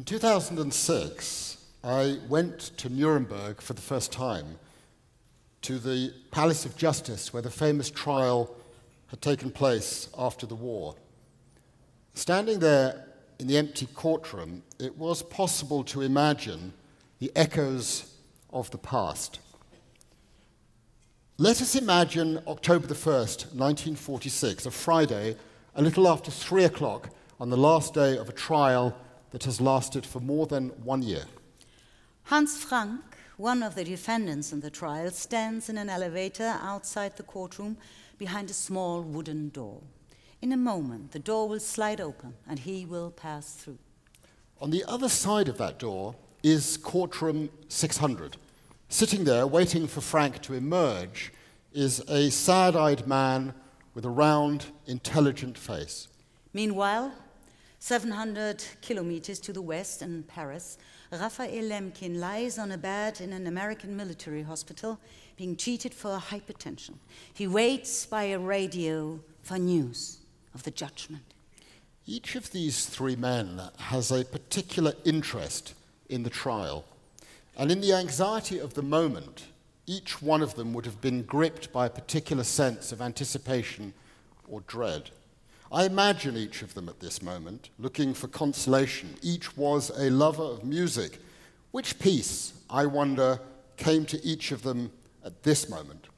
In 2006, I went to Nuremberg for the first time, to the Palace of Justice, where the famous trial had taken place after the war. Standing there in the empty courtroom, it was possible to imagine the echoes of the past. Let us imagine October the 1st, 1946, a Friday, a little after 3 o'clock, on the last day of a trial that has lasted for more than 1 year. Hans Frank, one of the defendants in the trial, stands in an elevator outside the courtroom behind a small wooden door. In a moment, the door will slide open and he will pass through. On the other side of that door is courtroom 600. Sitting there, waiting for Frank to emerge, is a sad-eyed man with a round, intelligent face. Meanwhile, 700 kilometers to the west in Paris, Raphael Lemkin lies on a bed in an American military hospital, being treated for hypertension. He waits by a radio for news of the judgment. Each of these three men has a particular interest in the trial, and in the anxiety of the moment, each one of them would have been gripped by a particular sense of anticipation or dread. I imagine each of them at this moment, looking for consolation. Each was a lover of music. Which piece, I wonder, came to each of them at this moment?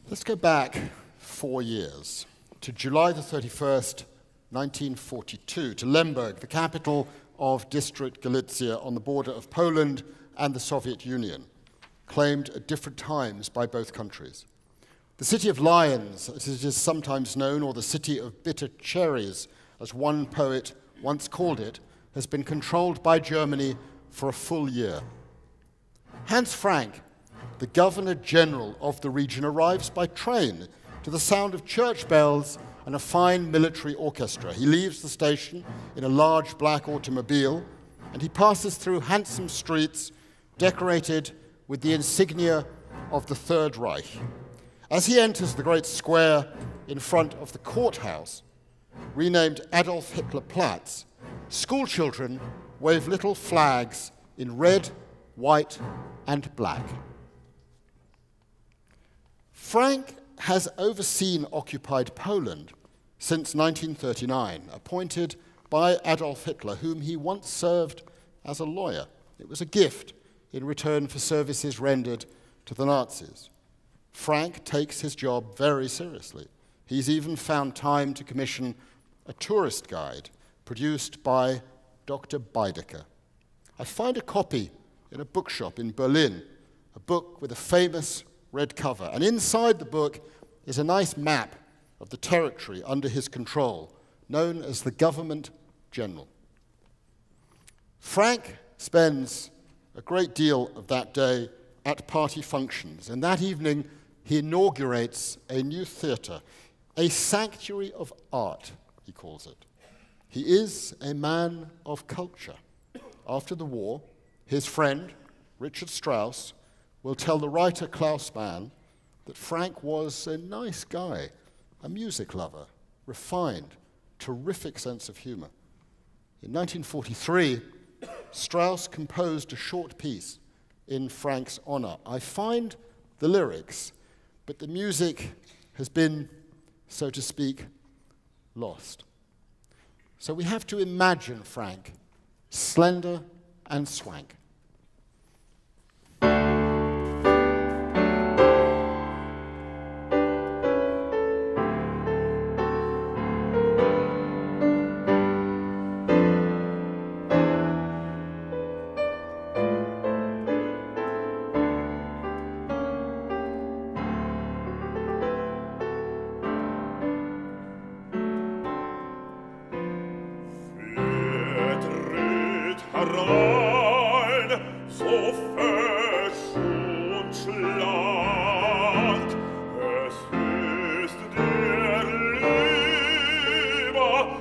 Let's go back 4 years, to July the 31st, 1942, to Lemberg, the capital of District Galicia on the border of Poland and the Soviet Union, claimed at different times by both countries. The City of Lions, as it is sometimes known, or the City of Bitter Cherries, as one poet once called it, has been controlled by Germany for a full year. Hans Frank, the Governor-General of the region, arrives by train to the sound of church bells and a fine military orchestra. He leaves the station in a large black automobile, and he passes through handsome streets decorated with the insignia of the Third Reich. As he enters the great square in front of the courthouse, renamed Adolf Hitler Platz, schoolchildren wave little flags in red, white, and black. Frank has overseen occupied Poland since 1939, appointed by Adolf Hitler, whom he once served as a lawyer. It was a gift in return for services rendered to the Nazis. Frank takes his job very seriously. He's even found time to commission a tourist guide produced by Dr. Baedeker. I find a copy in a bookshop in Berlin, a book with a famous red cover, and inside the book is a nice map of the territory under his control, known as the Government General. Frank spends a great deal of that day at party functions, and that evening he inaugurates a new theatre, a sanctuary of art, he calls it. He is a man of culture. After the war, his friend, Richard Strauss, will tell the writer Klaus Mann that Frank was a nice guy, a music lover, refined, terrific sense of humor. In 1943, Strauss composed a short piece in Frank's honor. I find the lyrics, but the music has been, so to speak, lost. So we have to imagine Frank, slender and swank.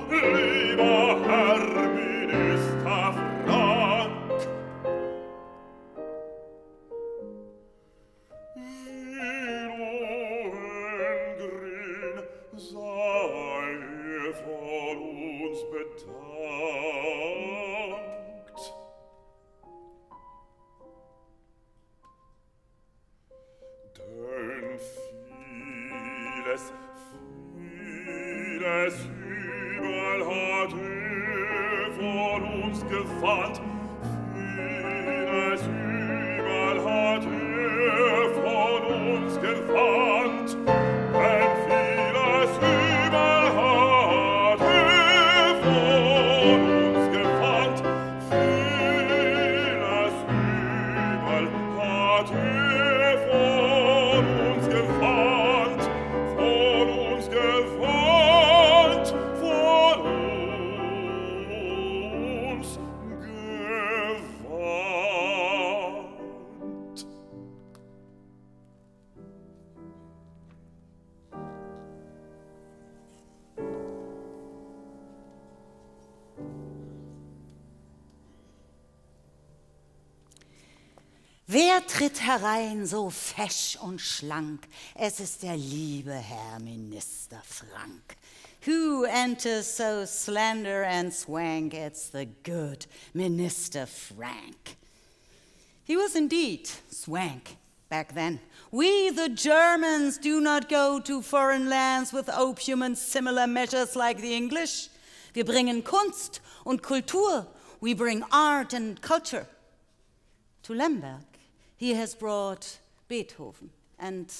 Liebe Denn vieles überall hat von uns gewandt, vieles überall hat von uns gewandt, denn vieles überall hat von uns gewandt, vieles überall hat von uns gewandt, von uns gewandt, von uns gewandt. Wer tritt herein so fesch und schlank? Es ist der liebe Herr Minister Frank. Who enters so slender and swank? It's the good Minister Frank. He was indeed swank back then. We, the Germans, do not go to foreign lands with opium and similar measures like the English. Wir bringen Kunst und Kultur. We bring art and culture. To Lemberg, he has brought Beethoven and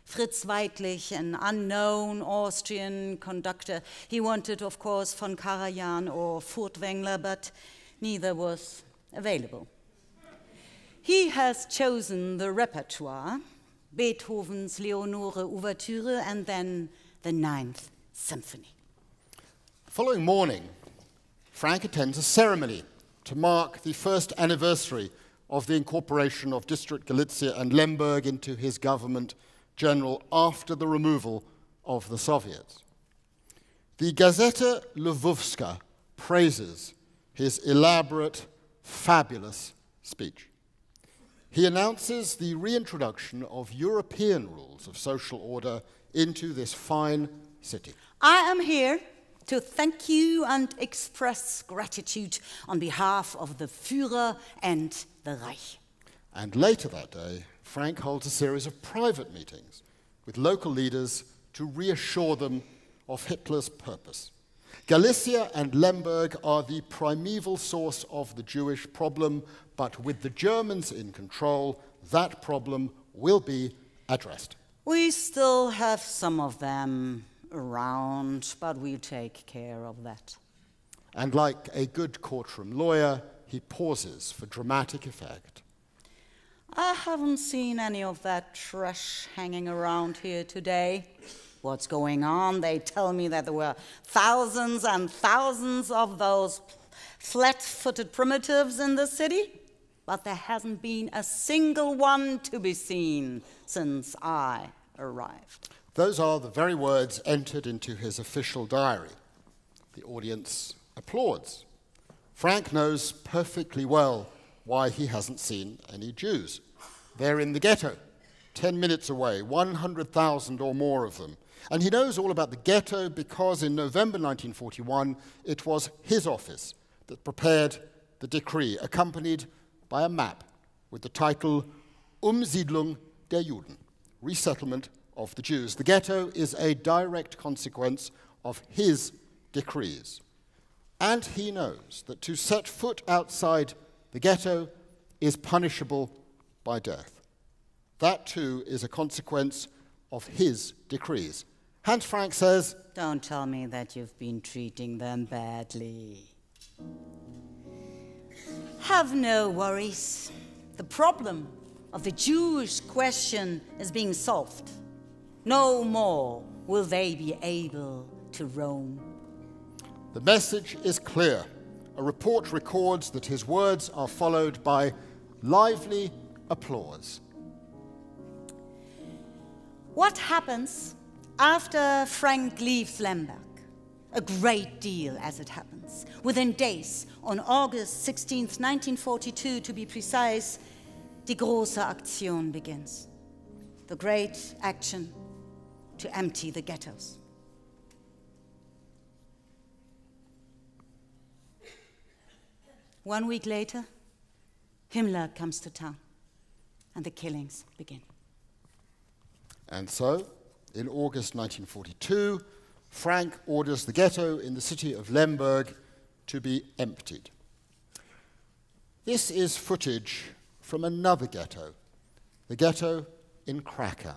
Fritz Weidlich, an unknown Austrian conductor. He wanted, of course, von Karajan or Furtwängler, but neither was available. He has chosen the repertoire, Beethoven's Leonore Ouverture, and then the Ninth Symphony. The following morning, Frank attends a ceremony to mark the first anniversary of the incorporation of District Galicia and Lemberg into his government general after the removal of the Soviets. The Gazeta Lwowska praises his elaborate, fabulous speech. He announces the reintroduction of European rules of social order into this fine city. I am here to thank you and express gratitude on behalf of the Führer and the Reich. And later that day, Frank holds a series of private meetings with local leaders to reassure them of Hitler's purpose. Galicia and Lemberg are the primeval source of the Jewish problem, but with the Germans in control, that problem will be addressed. We still have some of them around, but we'll take care of that. And like a good courtroom lawyer, he pauses for dramatic effect. I haven't seen any of that trash hanging around here today. What's going on? They tell me that there were thousands and thousands of those flat-footed primitives in the city, but there hasn't been a single one to be seen since I arrived. Those are the very words entered into his official diary. The audience applauds. Frank knows perfectly well why he hasn't seen any Jews. They're in the ghetto, 10 minutes away, 100,000 or more of them. And he knows all about the ghetto because in November 1941, it was his office that prepared the decree, accompanied by a map with the title Umsiedlung der Juden, resettlement of the Jews. The ghetto is a direct consequence of his decrees. And he knows that to set foot outside the ghetto is punishable by death. That too is a consequence of his decrees. Hans Frank says, Don't tell me that you've been treating them badly. Have no worries. The problem of the Jewish question is being solved. No more will they be able to roam. The message is clear. A report records that his words are followed by lively applause. What happens after Frank leaves Lemberg? A great deal, as it happens. Within days, on August 16th, 1942, to be precise, die große Aktion begins. The great action to empty the ghettos. 1 week later, Himmler comes to town, and the killings begin. And so, in August 1942, Frank orders the ghetto in the city of Lemberg to be emptied. This is footage from another ghetto, the ghetto in Krakow.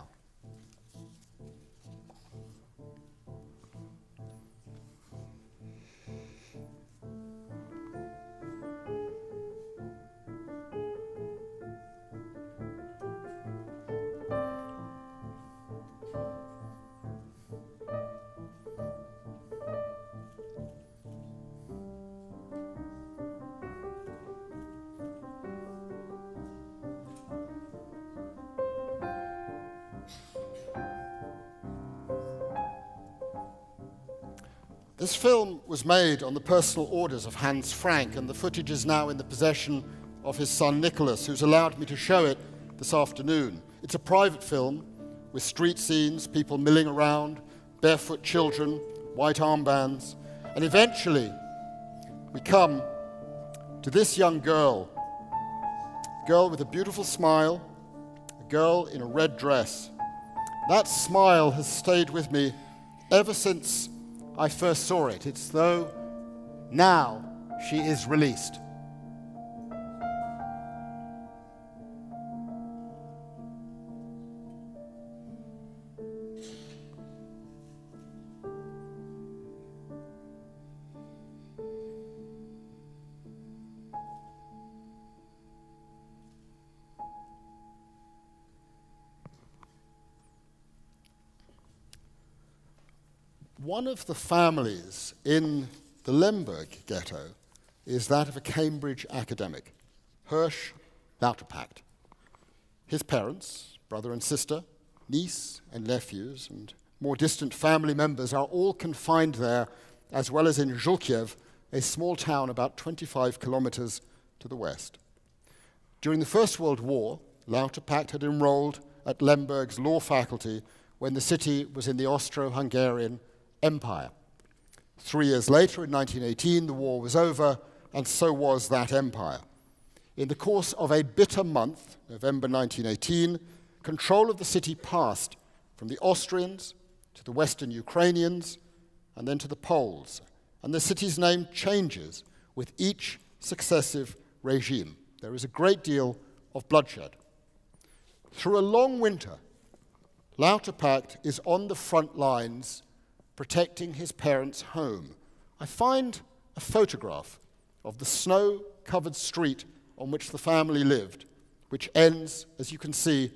This film was made on the personal orders of Hans Frank, and the footage is now in the possession of his son Nicholas, who's allowed me to show it this afternoon. It's a private film with street scenes, people milling around, barefoot children, white armbands, and eventually we come to this young girl, a girl with a beautiful smile, a girl in a red dress. That smile has stayed with me ever since I first saw it. It's though now she is released. One of the families in the Lemberg ghetto is that of a Cambridge academic, Hirsch Lauterpacht. His parents, brother and sister, niece and nephews, and more distant family members are all confined there, as well as in Żółkiew, a small town about 25 kilometers to the west. During the First World War, Lauterpacht had enrolled at Lemberg's law faculty when the city was in the Austro-Hungarian Empire. 3 years later, in 1918, the war was over, and so was that empire. In the course of a bitter month, November 1918, control of the city passed from the Austrians to the Western Ukrainians and then to the Poles, and the city's name changes with each successive regime. There is a great deal of bloodshed. Through a long winter, Lauterpacht is on the front lines protecting his parents' home. I find a photograph of the snow-covered street on which the family lived, which ends, as you can see,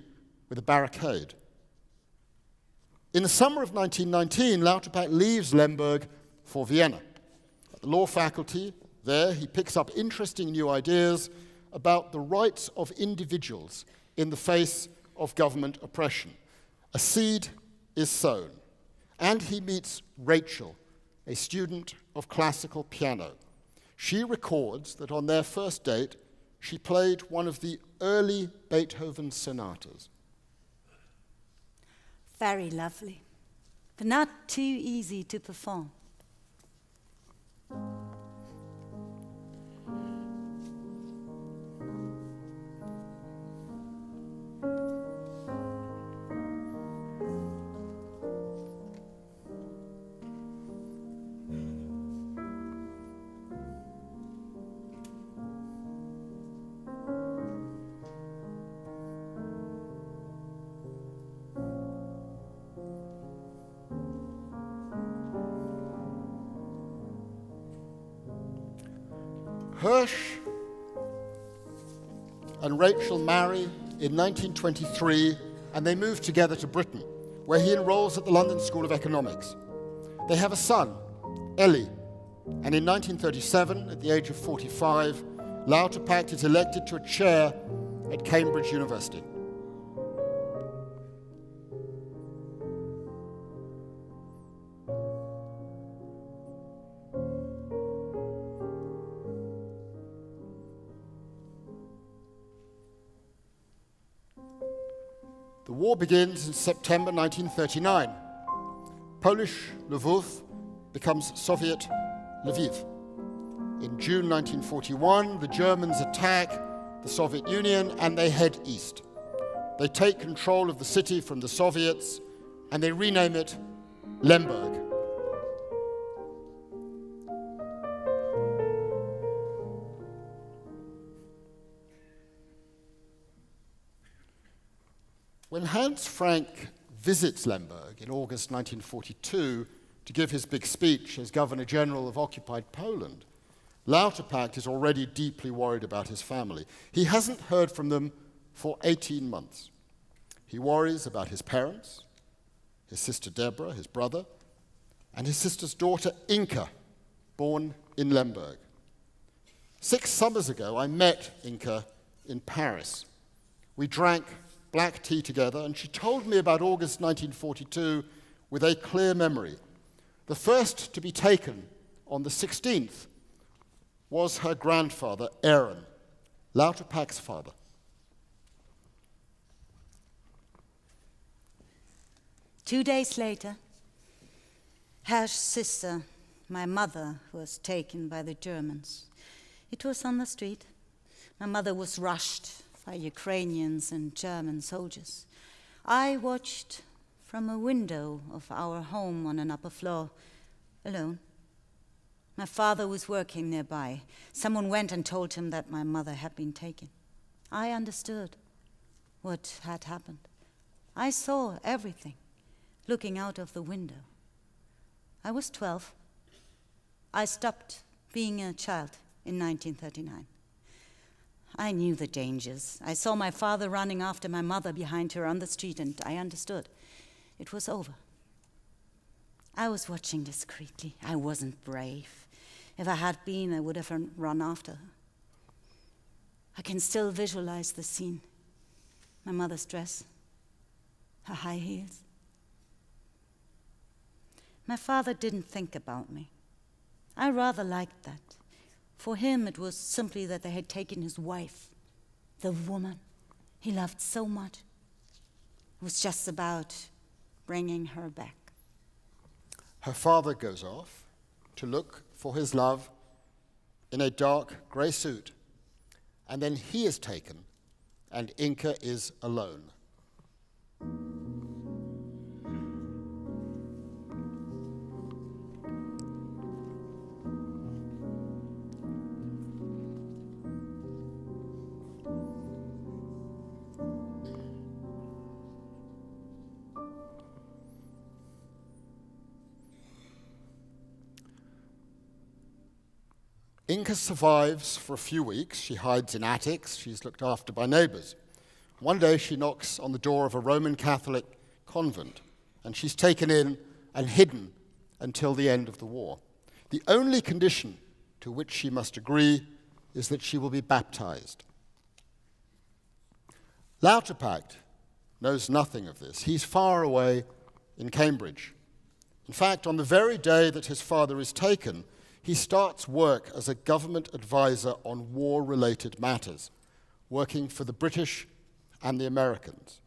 with a barricade. In the summer of 1919, Lauterpacht leaves Lemberg for Vienna. At the law faculty, there he picks up interesting new ideas about the rights of individuals in the face of government oppression. A seed is sown. And he meets Rachel, a student of classical piano. She records that on their first date, she played one of the early Beethoven sonatas. Very lovely, but not too easy to perform. Hirsch and Rachel marry in 1923, and they move together to Britain, where he enrolls at the London School of Economics. They have a son, Ellie, and in 1937, at the age of 45, Lauterpacht is elected to a chair at Cambridge University. The war begins in September 1939. Polish Lwów becomes Soviet Lviv. In In June 1941, the Germans attack the Soviet Union and they head east. They take control of the city from the Soviets and they rename it Lemberg. When Hans Frank visits Lemberg in August 1942 to give his big speech as Governor General of occupied Poland, Lauterpacht is already deeply worried about his family. He hasn't heard from them for 18 months. He worries about his parents, his sister Deborah, his brother, and his sister's daughter Inka, born in Lemberg. 6 summers ago, I met Inka in Paris. We drank black tea together, and she told me about August 1942 with a clear memory. The first to be taken on the 16th was her grandfather, Aaron, Lauterpacht's father. Two days later, Herr's sister, my mother, was taken by the Germans. It was on the street. My mother was rushed by Ukrainians and German soldiers. I watched from a window of our home on an upper floor, alone. My father was working nearby. Someone went and told him that my mother had been taken. I understood what had happened. I saw everything, looking out of the window. I was 12. I stopped being a child in 1939. I knew the dangers. I saw my father running after my mother behind her on the street, and I understood. It was over. I was watching discreetly. I wasn't brave. If I had been, I would have run after her. I can still visualize the scene. My mother's dress, her high heels. My father didn't think about me. I rather liked that. For him, it was simply that they had taken his wife, the woman he loved so much. It was just about bringing her back. Her father goes off to look for his love in a dark grey suit, and then he is taken, and Inka is alone. Inka survives for a few weeks. She hides in attics. She's looked after by neighbors. One day she knocks on the door of a Roman Catholic convent, and she's taken in and hidden until the end of the war. The only condition to which she must agree is that she will be baptized. Lauterpacht knows nothing of this. He's far away in Cambridge. In fact, on the very day that his father is taken, he starts work as a government advisor on war-related matters, working for the British and the Americans.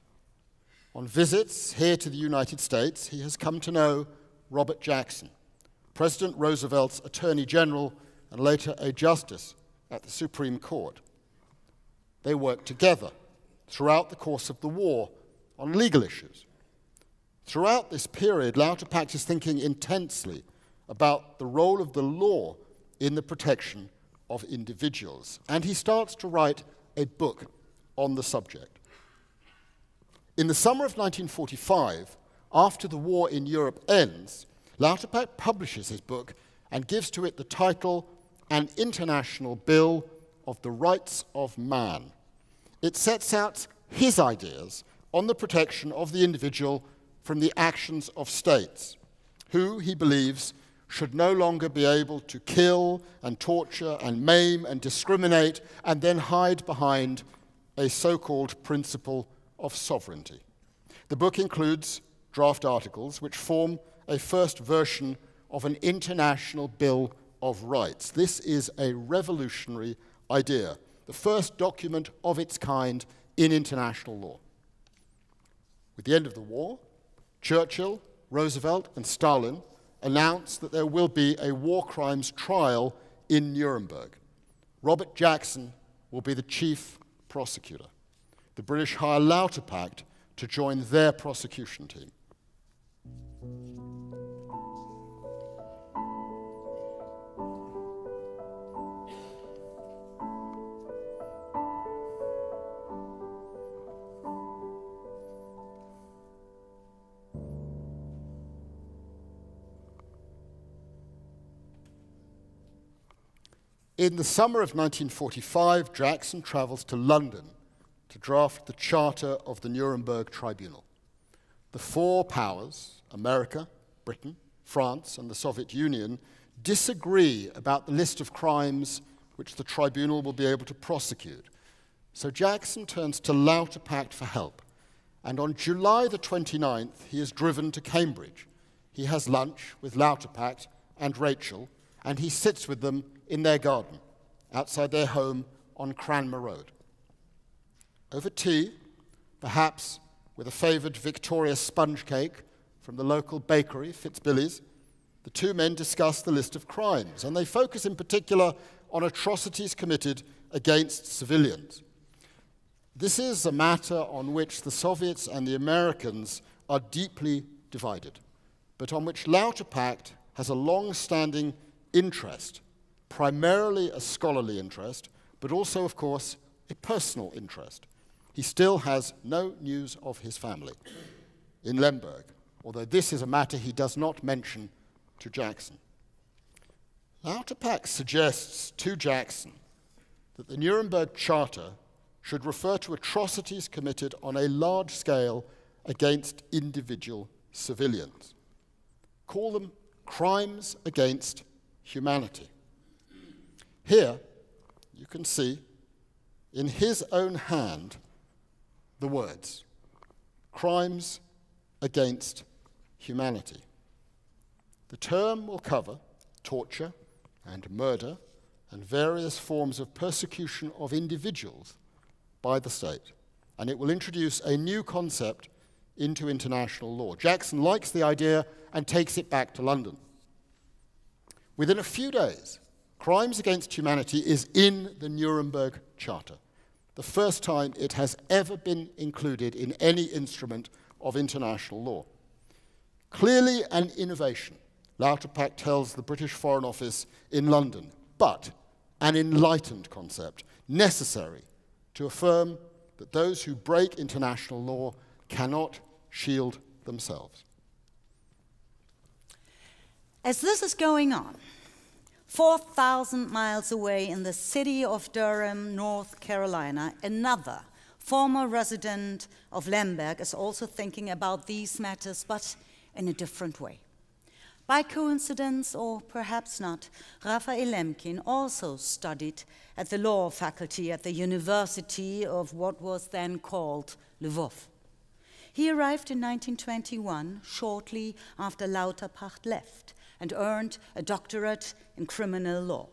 On visits here to the United States, he has come to know Robert Jackson, President Roosevelt's Attorney General and later a justice at the Supreme Court. They worked together throughout the course of the war on legal issues. Throughout this period, Lauterpacht is thinking intensely about the role of the law in the protection of individuals, and he starts to write a book on the subject. In the summer of 1945, after the war in Europe ends, Lauterpacht publishes his book and gives to it the title, An International Bill of the Rights of Man. It sets out his ideas on the protection of the individual from the actions of states, who, he believes, should no longer be able to kill and torture and maim and discriminate and then hide behind a so-called principle of sovereignty. The book includes draft articles which form a first version of an international Bill of Rights. This is a revolutionary idea, the first document of its kind in international law. With the end of the war, Churchill, Roosevelt, and Stalin announced that there will be a war crimes trial in Nuremberg. Robert Jackson will be the chief prosecutor. The British hire Lauterpacht to join their prosecution team. In the summer of 1945, Jackson travels to London to draft the charter of the Nuremberg Tribunal. The four powers, America, Britain, France, and the Soviet Union, disagree about the list of crimes which the tribunal will be able to prosecute. So Jackson turns to Lauterpacht for help. And on July the 29th, he is driven to Cambridge. He has lunch with Lauterpacht and Rachel, and he sits with them in their garden, outside their home on Cranmer Road. Over tea, perhaps with a favoured Victoria sponge cake from the local bakery, Fitzbilly's, the two men discuss the list of crimes, and they focus in particular on atrocities committed against civilians. This is a matter on which the Soviets and the Americans are deeply divided, but on which Lauterpacht has a long-standing interest, primarily a scholarly interest, but also, of course, a personal interest. He still has no news of his family in Lemberg, although this is a matter he does not mention to Jackson. Lauterpacht suggests to Jackson that the Nuremberg Charter should refer to atrocities committed on a large scale against individual civilians. Call them crimes against humanity. Here, you can see, in his own hand, the words, crimes against humanity. The term will cover torture and murder and various forms of persecution of individuals by the state, and it will introduce a new concept into international law. Jackson likes the idea and takes it back to London. Within a few days, crimes against humanity is in the Nuremberg Charter, the first time it has ever been included in any instrument of international law. Clearly an innovation, Lauterpacht tells the British Foreign Office in London, but an enlightened concept, necessary to affirm that those who break international law cannot shield themselves. As this is going on, 4,000 miles away in the city of Durham, North Carolina, another former resident of Lemberg is also thinking about these matters, but in a different way. By coincidence, or perhaps not, Raphael Lemkin also studied at the law faculty at the University of what was then called Lvov. He arrived in 1921, shortly after Lauterpacht left, and earned a doctorate in criminal law.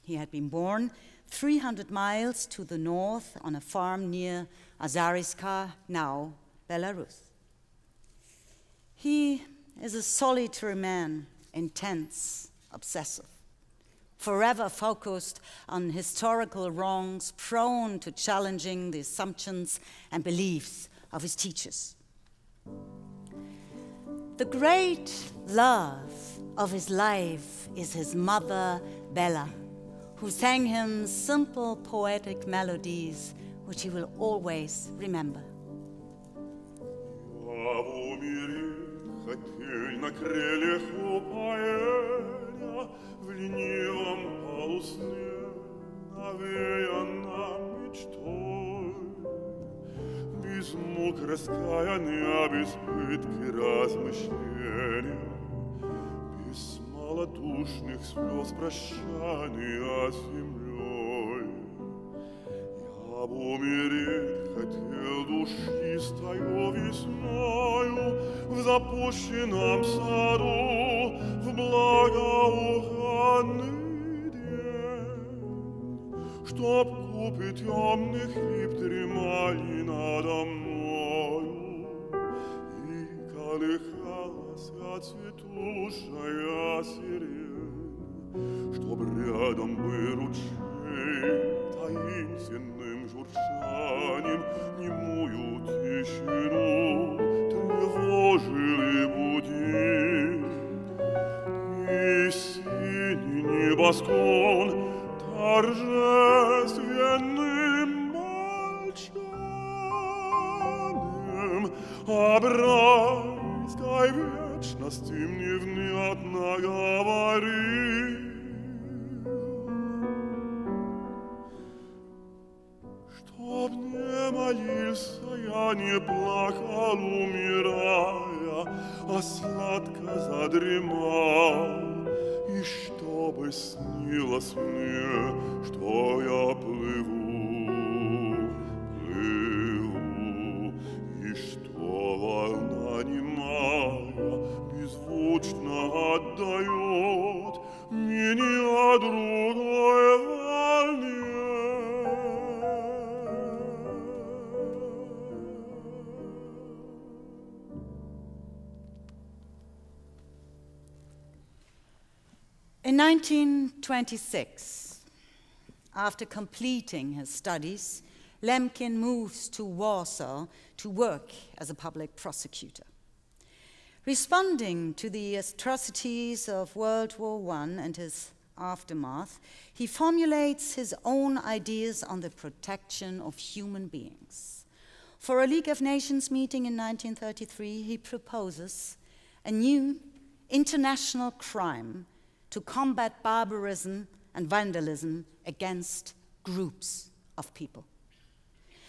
He had been born 300 miles to the north on a farm near Azariska, now Belarus. He is a solitary man, intense, obsessive, forever focused on historical wrongs, prone to challenging the assumptions and beliefs of his teachers. The great love of his life is his mother, Bella, who sang him simple poetic melodies which he will always remember. Без мук раскаяния, без пытки размышления, без малодушных слез прощания с землей. Я б умереть хотел душистою весною в запущенном саду, в благоуханный день, чтоб купы темных лип дремали надо мною, и колыхалась цветущая сирень, чтоб рядом ручей таинственным журчанием немую тишину тревожил и будил. И синий небосклон торжественным молчанием об райской вечности мне внятно говорил. Чтоб не молился я, не плакал, умирая, а сладко задремал. И чтобы снилось мне, что я плыву, плыву, и что волна немая беззвучно отдает меня другой волне. In 1926, after completing his studies, Lemkin moves to Warsaw to work as a public prosecutor. Responding to the atrocities of World War I and his aftermath, he formulates his own ideas on the protection of human beings. For a League of Nations meeting in 1933, he proposes a new international crime to combat barbarism and vandalism against groups of people.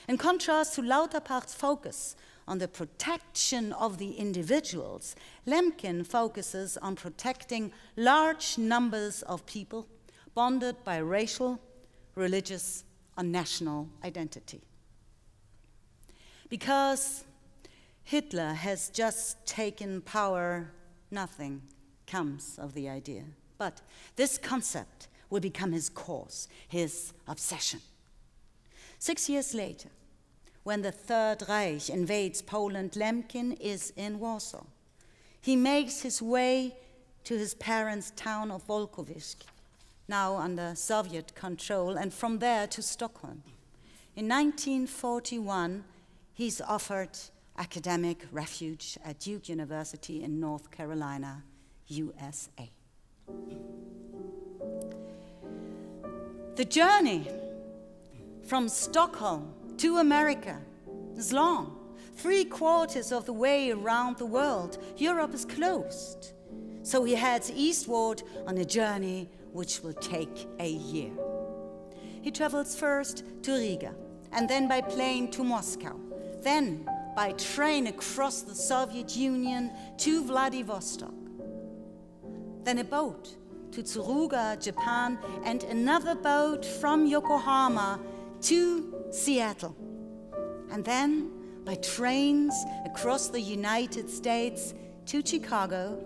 In contrast to Lauterpach's focus on the protection of the individuals, Lemkin focuses on protecting large numbers of people bonded by racial, religious, or national identity. Because Hitler has just taken power, nothing comes of the idea. But this concept will become his cause, his obsession. 6 years later, when the Third Reich invades Poland, Lemkin is in Warsaw. He makes his way to his parents' town of Volkowisk, now under Soviet control, and from there to Stockholm. In 1941, he's offered academic refuge at Duke University in North Carolina, USA. The journey from Stockholm to America is long. 3/4 of the way around the world, Europe is closed. So he heads eastward on a journey which will take a year. He travels first to Riga, and then by plane to Moscow, then by train across the Soviet Union to Vladivostok, then a boat to Tsuruga, Japan, and another boat from Yokohama to Seattle. And then by trains across the United States to Chicago,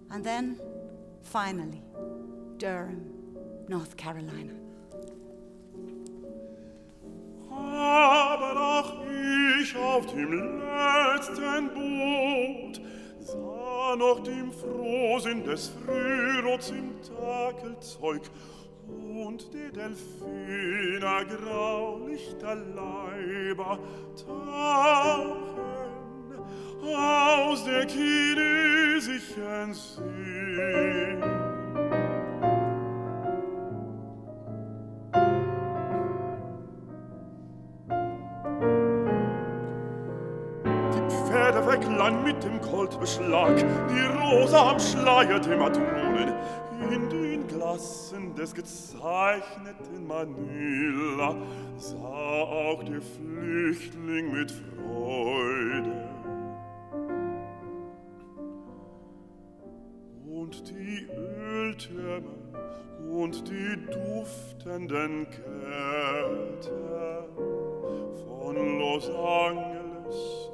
and then finally Durham, North Carolina. Aber auch ich auf dem letzten Boot sah noch dem Frohsinn des Frührots im Takelzeug und die Delfiner graulichter Leiber tauchen aus der chinesischen See. Pferdewecklein mit dem Goldbeschlag, die Rosa am Schleier der Matronen, in den Glassen des gezeichneten Manila sah auch der Flüchtling mit Freude. Und die Öltürme und die duftenden Gärten von Los Angeles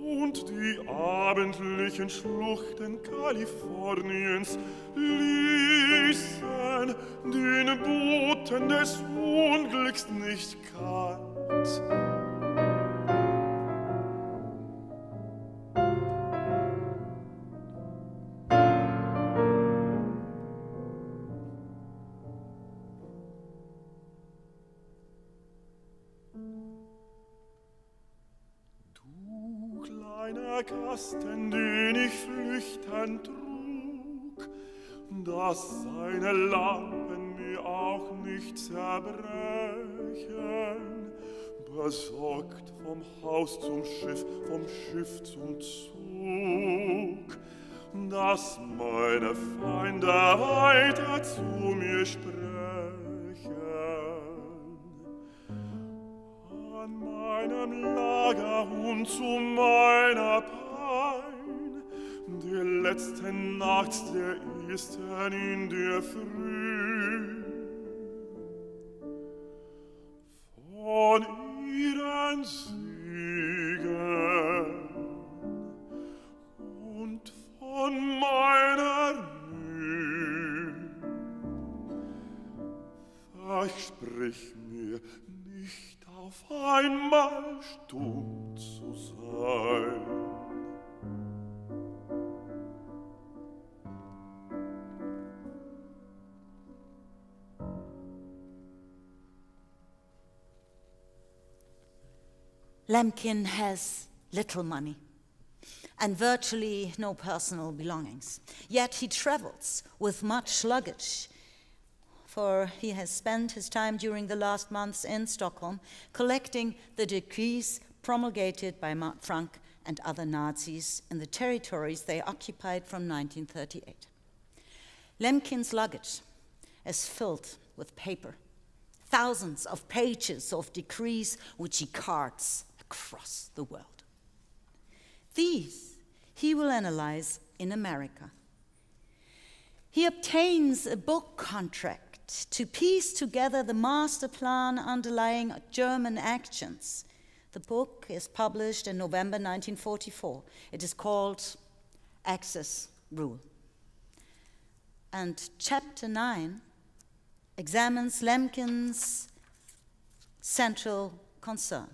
und die abendlichen Schluchten Kaliforniens ließen den Boten des Unglücks nicht kalt. meiner Kasten, den ich flüchtend trug, dass seine Lampen mir auch nicht zerbrechen, besorgt vom Haus zum Schiff, vom Schiff zum Zug, dass meine Feinde weiter zu mir sprechen. An meinem Lager und zu meiner Pein, der letzten Nacht, der ersten in der Früh, von ihren Siegen und von meiner Mühe. Versprich mir, nicht auf einmal stumm zu sein. Lemkin has little money and virtually no personal belongings. Yet he travels with much luggage, for he has spent his time during the last months in Stockholm collecting the decrees promulgated by Frank and other Nazis in the territories they occupied from 1938. Lemkin's luggage is filled with paper, thousands of pages of decrees which he carts across the world. These he will analyze in America. He obtains a book contract to piece together the master plan underlying German actions. The book is published in November 1944. It is called Axis Rule. And Chapter 9 examines Lemkin's central concern.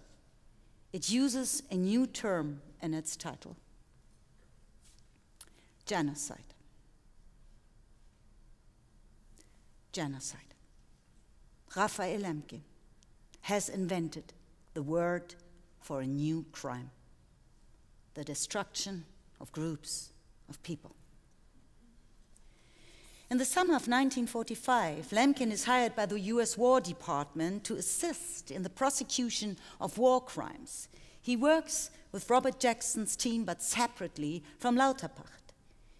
It uses a new term in its title: genocide. Genocide. Raphael Lemkin has invented the word for a new crime: the destruction of groups of people. In the summer of 1945, Lemkin is hired by the US War Department to assist in the prosecution of war crimes. He works with Robert Jackson's team, but separately from Lauterpacht.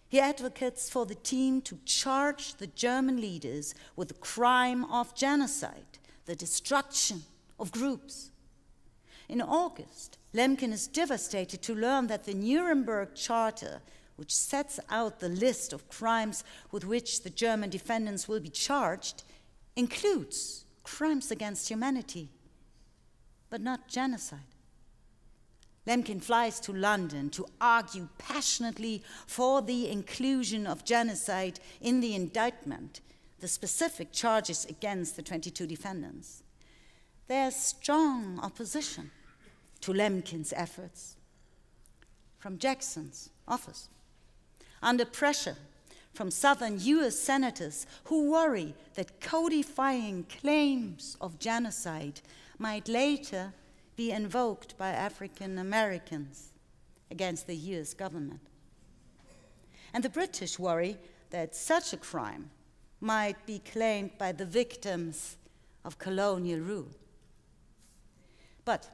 He advocates for the team to charge the German leaders with the crime of genocide, the destruction of groups. In August, Lemkin is devastated to learn that the Nuremberg Charter, which sets out the list of crimes with which the German defendants will be charged, includes crimes against humanity, but not genocide. Lemkin flies to London to argue passionately for the inclusion of genocide in the indictment, the specific charges against the 22 defendants. There's strong opposition to Lemkin's efforts from Jackson's office, under pressure from southern US senators who worry that codifying claims of genocide might later be invoked by African Americans against the US government. And the British worry that such a crime might be claimed by the victims of colonial rule. But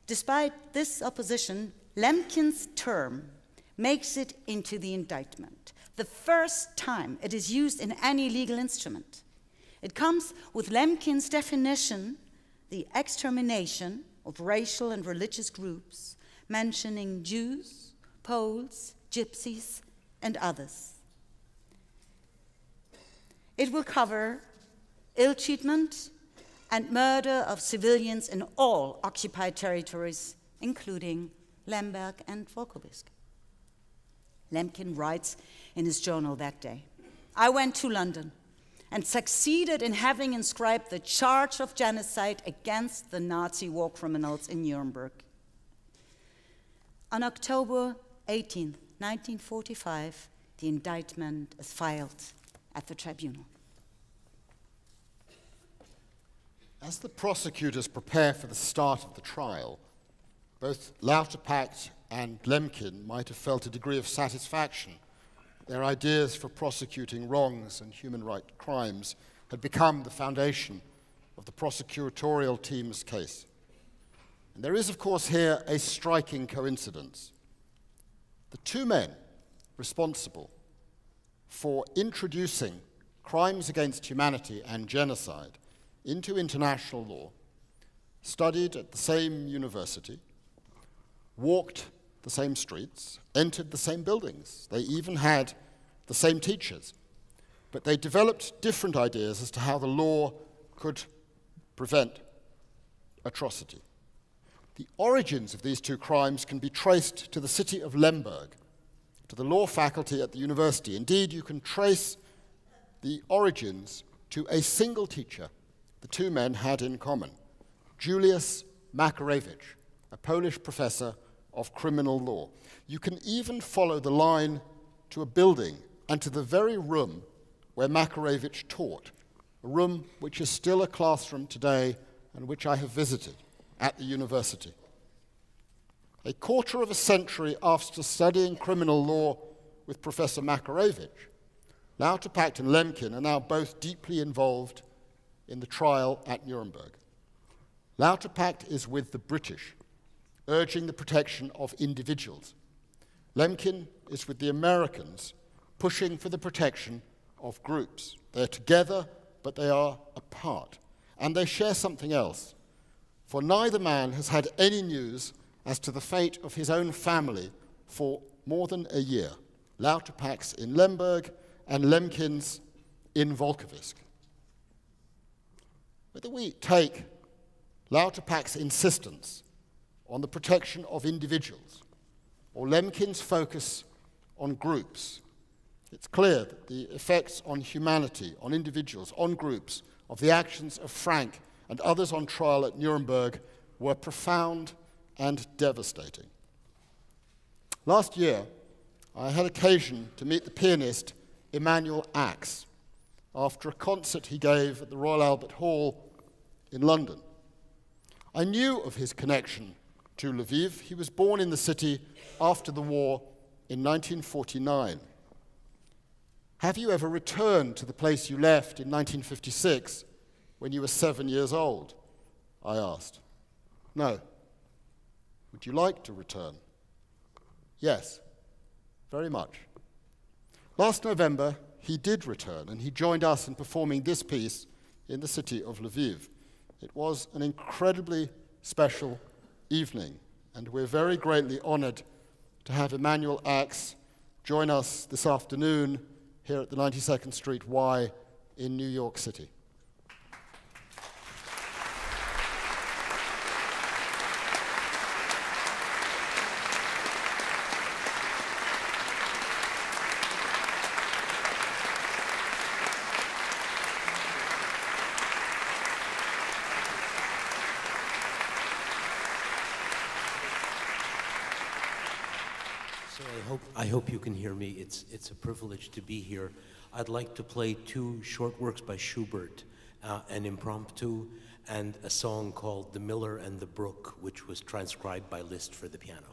despite this opposition, Lemkin's term makes it into the indictment, the first time it is used in any legal instrument. It comes with Lemkin's definition, the extermination of racial and religious groups, mentioning Jews, Poles, Gypsies, and others. It will cover ill treatment and murder of civilians in all occupied territories, including Lemberg and Volkowisk. Lemkin writes in his journal that day, "I went to London and succeeded in having inscribed the charge of genocide against the Nazi war criminals in Nuremberg." On October 18, 1945, the indictment is filed at the tribunal. As the prosecutors prepare for the start of the trial, both Lauterpacht and Lemkin might have felt a degree of satisfaction. Their ideas for prosecuting wrongs and human rights crimes had become the foundation of the prosecutorial team's case. And there is, of course, here a striking coincidence. The two men responsible for introducing crimes against humanity and genocide into international law studied at the same university, walked the same streets, entered the same buildings. They even had the same teachers. But they developed different ideas as to how the law could prevent atrocity. The origins of these two crimes can be traced to the city of Lemberg, to the law faculty at the university. Indeed, you can trace the origins to a single teacher the two men had in common, Julius Makarewicz, a Polish professor of criminal law. You can even follow the line to a building and to the very room where Makarewicz taught, a room which is still a classroom today and which I have visited at the university. A quarter of a century after studying criminal law with Professor Makarewicz, Lauterpacht and Lemkin are now both deeply involved in the trial at Nuremberg. Lauterpacht is with the British, urging the protection of individuals. Lemkin is with the Americans, pushing for the protection of groups. They're together, but they are apart. And they share something else, for neither man has had any news as to the fate of his own family for more than a year. Lauterpacht's in Lemberg and Lemkin's in Volkowisk. Whether we take Lauterpacht's insistence on the protection of individuals or Lemkin's focus on groups, it's clear that the effects on humanity, on individuals, on groups, of the actions of Frank and others on trial at Nuremberg were profound and devastating. Last year, I had occasion to meet the pianist Emanuel Ax after a concert he gave at the Royal Albert Hall in London. I knew of his connection to Lviv. He was born in the city after the war in 1949. Have you ever returned to the place you left in 1956 when you were 7 years old? I asked. No. Would you like to return? Yes, very much. Last November, he did return, and he joined us in performing this piece in the city of Lviv. It was an incredibly special evening, and we're very greatly honored to have Emanuel Ax join us this afternoon here at the 92nd Street Y in New York City. I hope you can hear me. It's a privilege to be here. I'd like to play two short works by Schubert, an impromptu, and a song called The Miller and the Brook, which was transcribed by Liszt for the piano.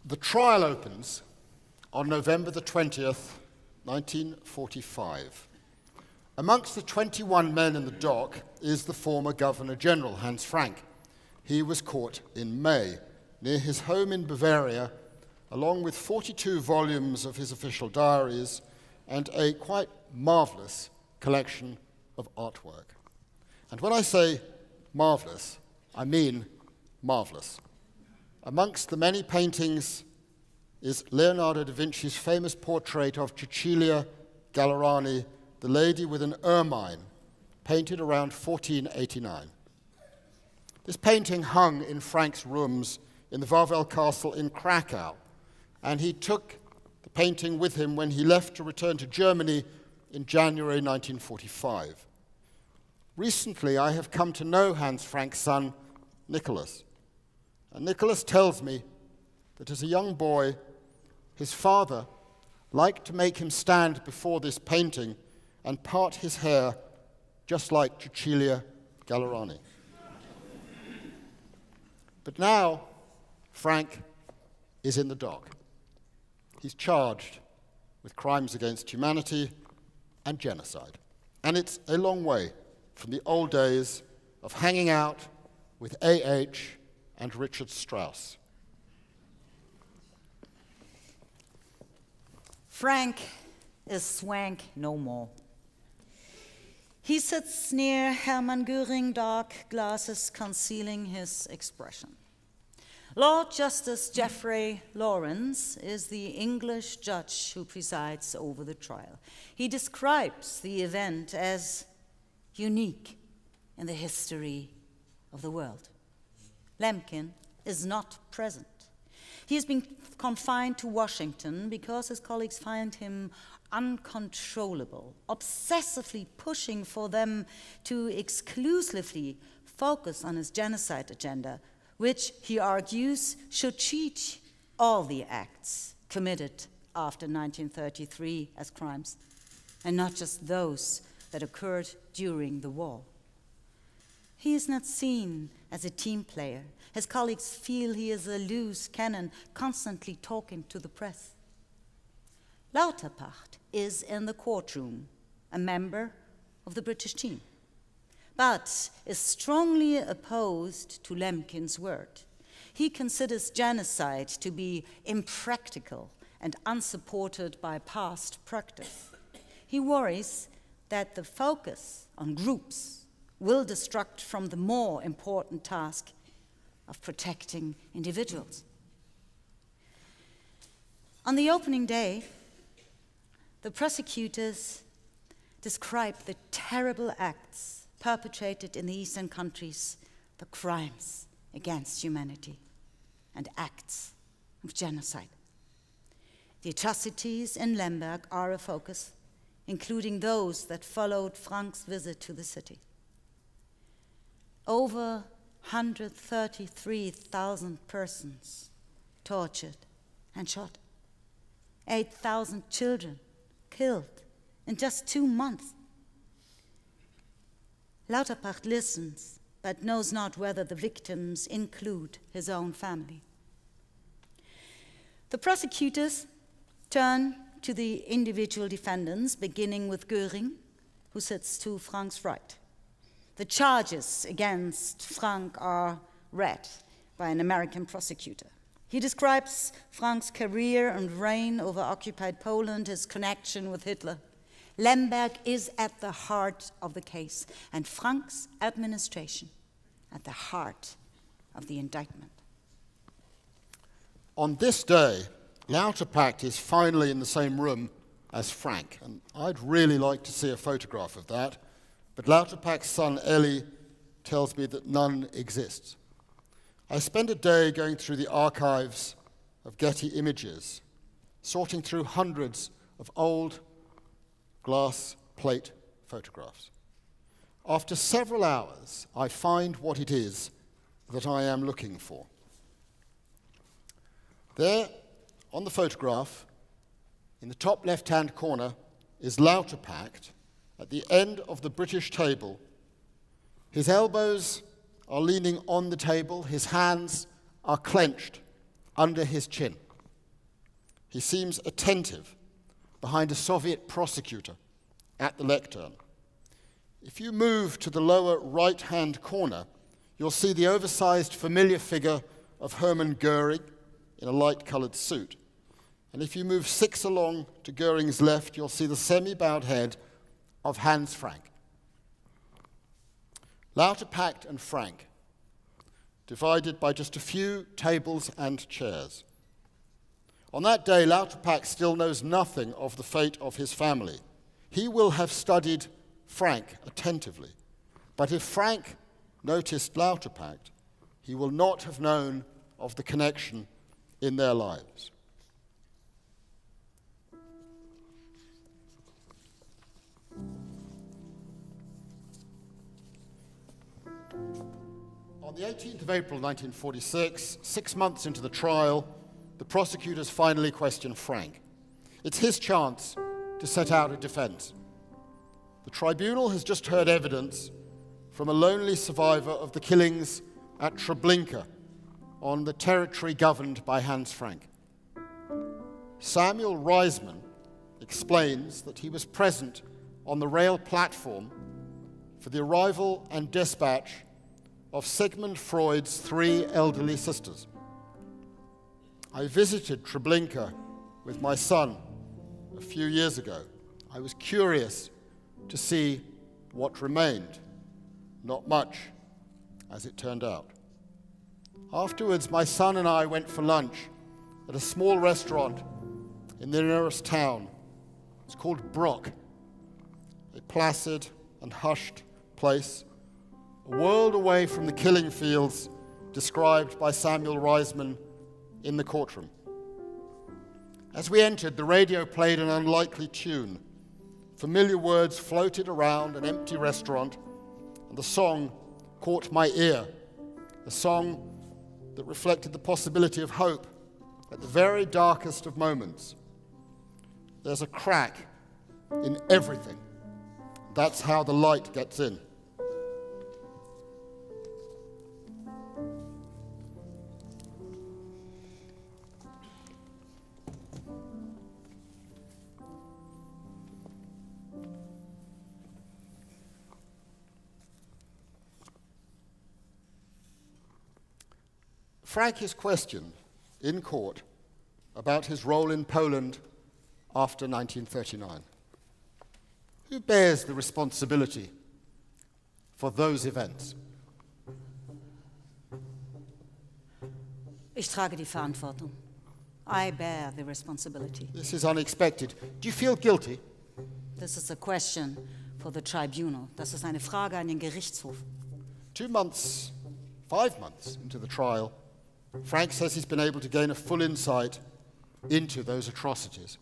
The trial opens on November the 20th, 1945. Amongst the 21 men in the dock is the former Governor-General, Hans Frank. He was caught in May, near his home in Bavaria, along with 42 volumes of his official diaries and a quite marvelous collection of artwork. And when I say marvelous, I mean marvelous. Amongst the many paintings is Leonardo da Vinci's famous portrait of Cecilia Gallerani, the lady with an ermine, painted around 1489. This painting hung in Frank's rooms in the Wawel Castle in Krakow, and he took the painting with him when he left to return to Germany in January 1945. Recently, I have come to know Hans Frank's son, Nicholas. And Nicholas tells me that as a young boy, his father liked to make him stand before this painting and part his hair just like Cecilia Gallerani. But now, Frank is in the dock. He's charged with crimes against humanity and genocide. And it's a long way from the old days of hanging out with A.H. and Richard Strauss. Frank is swank no more. He sits near Hermann Göring, dark glasses concealing his expression. Lord Justice Geoffrey Lawrence is the English judge who presides over the trial. He describes the event as unique in the history of the world. Lemkin is not present. He has been confined to Washington because his colleagues find him uncontrollable, obsessively pushing for them to exclusively focus on his genocide agenda, which, he argues, should treat all the acts committed after 1933 as crimes, and not just those that occurred during the war. He is not seen as a team player. His colleagues feel he is a loose cannon, constantly talking to the press. Lauterpacht is in the courtroom, a member of the British team, but is strongly opposed to Lemkin's word. He considers genocide to be impractical and unsupported by past practice. He worries that the focus on groups will distract from the more important task of protecting individuals. On the opening day, the prosecutors describe the terrible acts perpetrated in the eastern countries, the crimes against humanity, and acts of genocide. The atrocities in Lemberg are a focus, including those that followed Frank's visit to the city. Over 133,000 persons tortured and shot. 8,000 children killed in just 2 months. Lauterpacht listens, but knows not whether the victims include his own family. The prosecutors turn to the individual defendants, beginning with Göring, who sits to Frank's right. The charges against Frank are read by an American prosecutor. He describes Frank's career and reign over occupied Poland, his connection with Hitler. Lemberg is at the heart of the case, and Frank's administration at the heart of the indictment. On this day, Lauterpacht is finally in the same room as Frank, and I'd really like to see a photograph of that, but Lauterpacht's son Ellie tells me that none exists. I spend a day going through the archives of Getty Images, sorting through hundreds of old glass plate photographs. After several hours, I find what it is that I am looking for. There, on the photograph, in the top left-hand corner, is Lauterpacht at the end of the British table. His elbows are leaning on the table, his hands are clenched under his chin. He seems attentive behind a Soviet prosecutor at the lectern. If you move to the lower right-hand corner, you'll see the oversized familiar figure of Hermann Goering in a light-colored suit. And if you move 6 along to Goering's left, you'll see the semi-bowed head of Hans Frank. Lauterpacht and Frank, divided by just a few tables and chairs. On that day, Lauterpacht still knows nothing of the fate of his family. He will have studied Frank attentively, but if Frank noticed Lauterpacht, he will not have known of the connection in their lives. On the 18th of April 1946, 6 months into the trial, the prosecutors finally question Frank. It's his chance to set out a defense. The tribunal has just heard evidence from a lonely survivor of the killings at Treblinka on the territory governed by Hans Frank. Samuel Reisman explains that he was present on the rail platform for the arrival and dispatch of Sigmund Freud's 3 elderly sisters. I visited Treblinka with my son a few years ago. I was curious to see what remained. Not much, as it turned out. Afterwards, my son and I went for lunch at a small restaurant in the nearest town. It's called Brock, a placid and hushed place, a world away from the killing fields described by Samuel Reisman in the courtroom. As we entered, the radio played an unlikely tune. Familiar words floated around an empty restaurant, and the song caught my ear, a song that reflected the possibility of hope at the very darkest of moments. There's a crack in everything. That's how the light gets in. Frank is questioned in court about his role in Poland after 1939. Who bears the responsibility for those events? Ich trage die Verantwortung. I bear the responsibility. This is unexpected. Do you feel guilty? This is a question for the tribunal. Das ist eine Frage an den Gerichtshof. 5 months into the trial, Frank says he's been able to gain a full insight into those atrocities.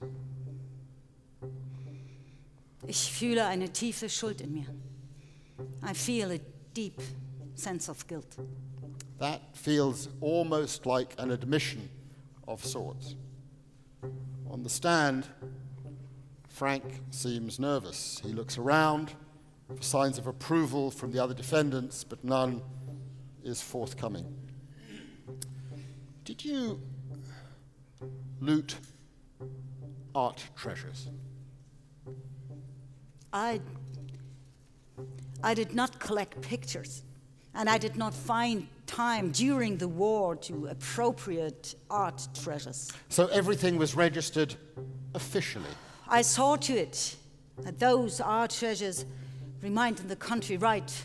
Ich fühle eine tiefe Schuld in mir. I feel a deep sense of guilt. That feels almost like an admission of sorts. On the stand, Frank seems nervous. He looks around for signs of approval from the other defendants, but none is forthcoming. Did you loot art treasures? I did not collect pictures, and I did not find time during the war to appropriate art treasures. So everything was registered officially? I saw to it that those art treasures remained in the country right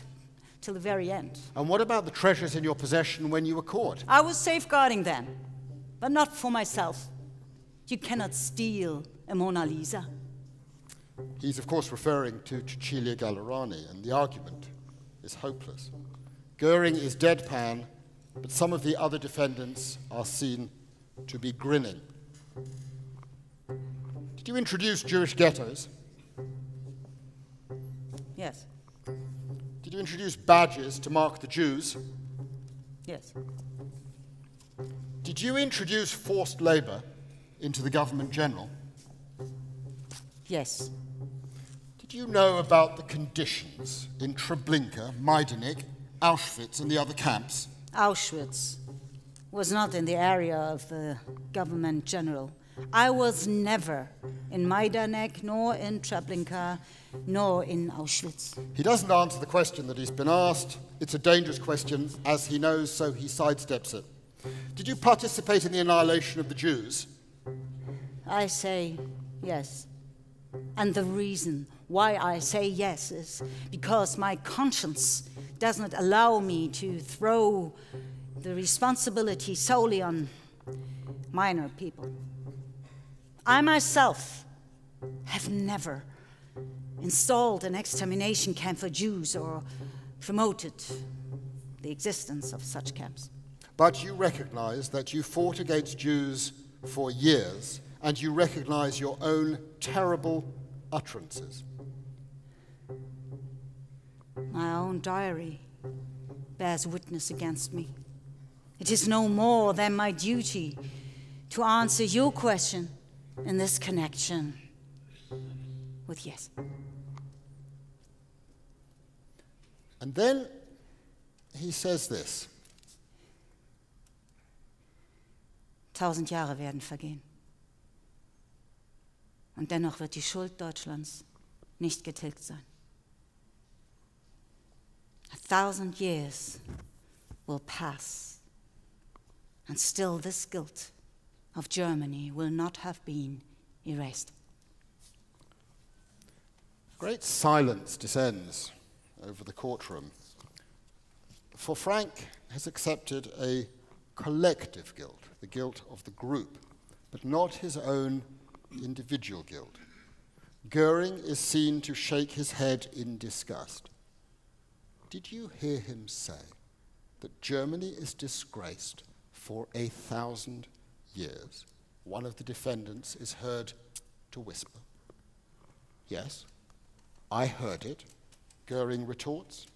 till the very end. And what about the treasures in your possession when you were caught? I was safeguarding them, but not for myself. You cannot steal a Mona Lisa. He's, of course, referring to Cecilia Gallerani, and the argument is hopeless. Goering is deadpan, but some of the other defendants are seen to be grinning. Did you introduce Jewish ghettos? Yes. Did you introduce badges to mark the Jews? Yes. Did you introduce forced labor into the government general? Yes. Did you know about the conditions in Treblinka, Majdanek, Auschwitz, and the other camps? Auschwitz was not in the area of the government general. I was never in Majdanek, nor in Treblinka, nor in Auschwitz. He doesn't answer the question that he's been asked. It's a dangerous question, as he knows, so he sidesteps it. Did you participate in the annihilation of the Jews? I say yes. And the reason why I say yes is because my conscience does not allow me to throw the responsibility solely on minor people. I myself have never installed an extermination camp for Jews or promoted the existence of such camps. But you recognize that you fought against Jews for years, and you recognize your own terrible utterances. My own diary bears witness against me. It is no more than my duty to answer your question in this connection with yes. And then he says this. 1000 Jahre werden vergehen. Und dennoch wird die Schuld Deutschlands nicht getilgt sein. 1000 years will pass, and still this guilt of Germany will not have been erased. Great silence descends over the courtroom. For Frank has accepted a collective guilt, the guilt of the group, but not his own individual guilt. Goering is seen to shake his head in disgust. Did you hear him say that Germany is disgraced for 1,000 years? One of the defendants is heard to whisper. Yes, I heard it, Goering retorts.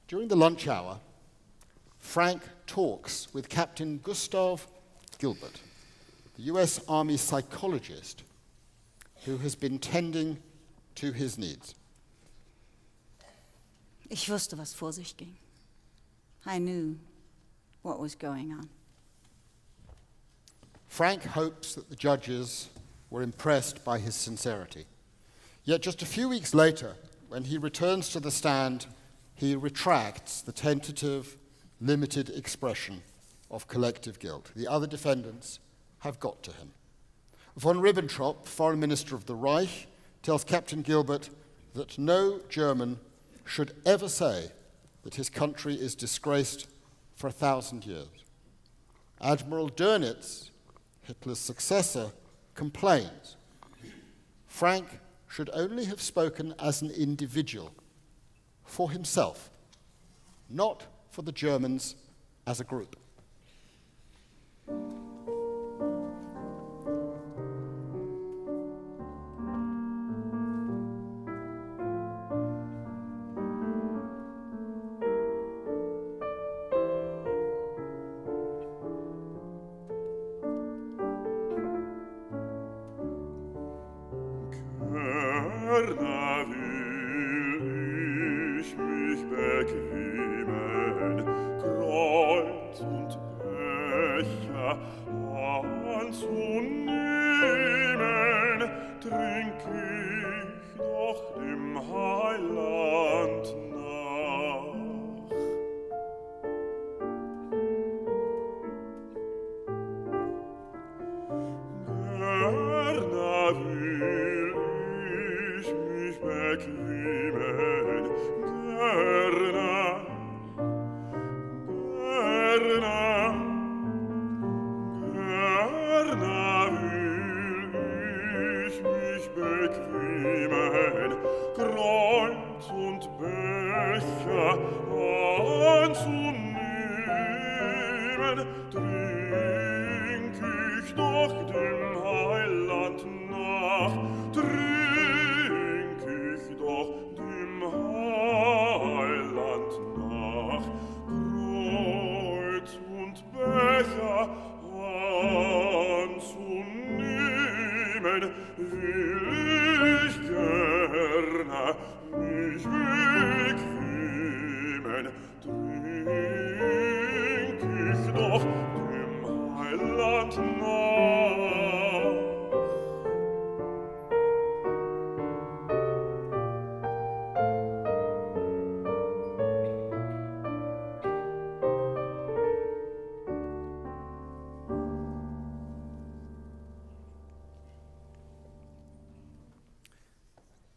During the lunch hour, Frank talks with Captain Gustav Gilbert, the US Army psychologist who has been tending to his needs. Ich wusste, was vor sich ging. I knew what was going on. Frank hopes that the judges were impressed by his sincerity. Yet just a few weeks later, when he returns to the stand, he retracts the tentative, limited expression of collective guilt. The other defendants have got to him. Von Ribbentrop, foreign minister of the Reich, tells Captain Gilbert that no German should ever say that his country is disgraced for 1,000 years. Admiral Dönitz, Hitler's successor, complains. Frank should only have spoken as an individual, for himself, not for the Germans as a group.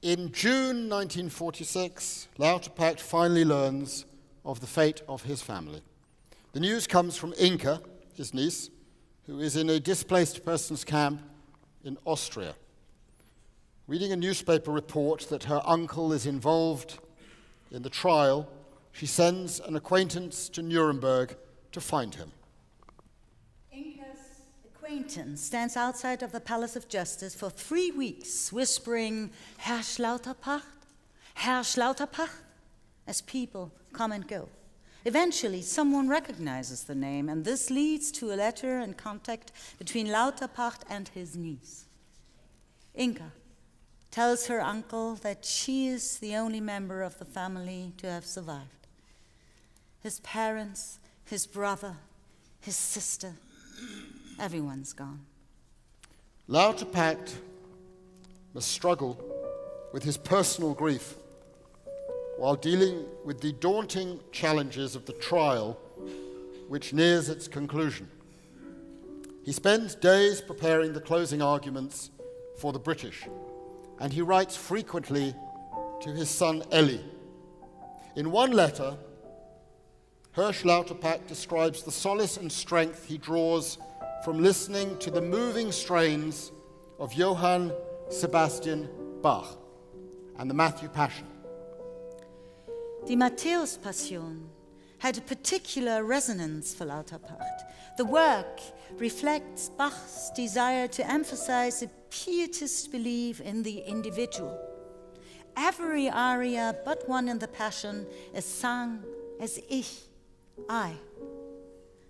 In June 1946, Lauterpacht finally learns of the fate of his family. The news comes from Inka, his niece, who is in a displaced persons camp in Austria. Reading a newspaper report that her uncle is involved in the trial, she sends an acquaintance to Nuremberg to find him. Inka's acquaintance stands outside of the Palace of Justice for 3 weeks, whispering, Herr Schlauterpacht, as people come and go. Eventually, someone recognizes the name, and this leads to a letter and contact between Lauterpacht and his niece. Inka tells her uncle that she is the only member of the family to have survived. His parents, his brother, his sister, everyone's gone. Lauterpacht must struggle with his personal grief while dealing with the daunting challenges of the trial, which nears its conclusion. He spends days preparing the closing arguments for the British, and he writes frequently to his son Ellie. In one letter, Hirsch Lauterpacht describes the solace and strength he draws from listening to the moving strains of Johann Sebastian Bach and the Matthew Passion. Die Matthäus-Passion had a particular resonance for Lauterpacht. The work reflects Bach's desire to emphasize a pietist belief in the individual. Every aria but one in the Passion is sung as Ich, I.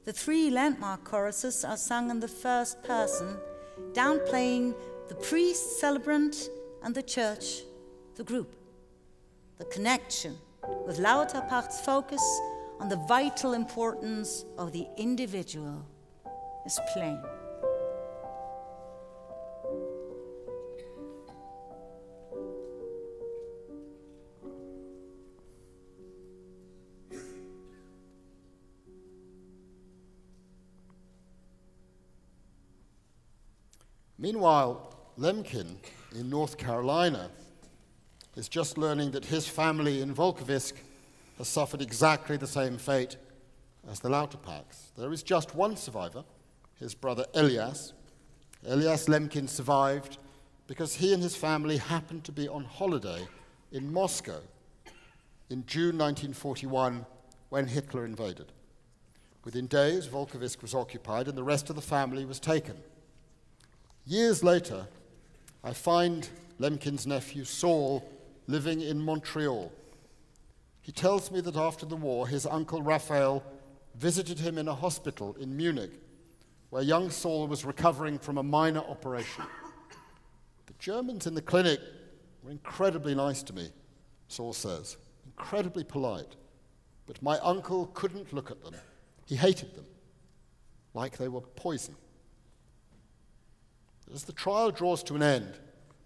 The 3 landmark choruses are sung in the first person, downplaying the priest celebrant and the church, the group. The connection with Lauterpacht's focus on the vital importance of the individual is plain. Meanwhile, Lemkin in North Carolina is just learning that his family in Volkovisk has suffered exactly the same fate as the Lauterpachts. There is just one survivor, his brother Elias. Elias Lemkin survived because he and his family happened to be on holiday in Moscow in June 1941 when Hitler invaded. Within days, Volkovisk was occupied and the rest of the family was taken. Years later, I find Lemkin's nephew Saul living in Montreal. He tells me that after the war, his uncle Raphael visited him in a hospital in Munich, where young Saul was recovering from a minor operation. The Germans in the clinic were incredibly nice to me, Saul says, incredibly polite. But my uncle couldn't look at them. He hated them, like they were poison. As the trial draws to an end,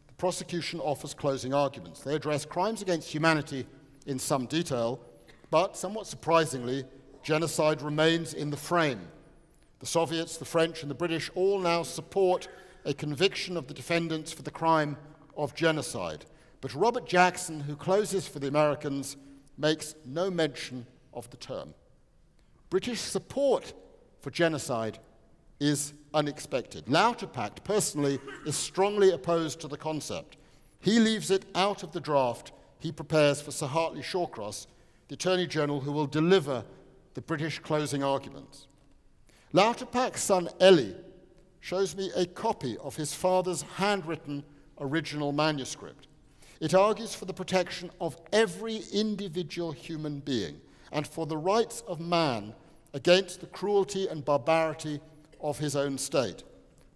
the prosecution offers closing arguments. They address crimes against humanity in some detail, but somewhat surprisingly, genocide remains in the frame. The Soviets, the French, and the British all now support a conviction of the defendants for the crime of genocide. But Robert Jackson, who closes for the Americans, makes no mention of the term. British support for genocide is unexpected. Lauterpacht, personally, is strongly opposed to the concept. He leaves it out of the draft he prepares for Sir Hartley Shawcross, the Attorney General who will deliver the British closing arguments. Lauterpacht's son Elie shows me a copy of his father's handwritten original manuscript. It argues for the protection of every individual human being and for the rights of man against the cruelty and barbarity of his own state.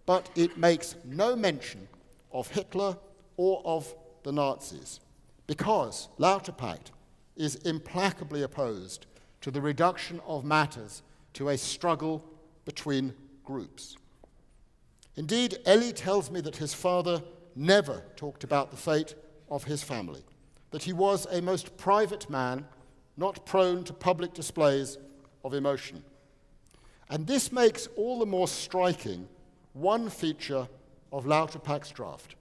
But it makes no mention of Hitler or of the Nazis, because Lauterpacht is implacably opposed to the reduction of matters to a struggle between groups. Indeed, Elie tells me that his father never talked about the fate of his family, that he was a most private man, not prone to public displays of emotion. And this makes all the more striking one feature of Lauterpacht's draft.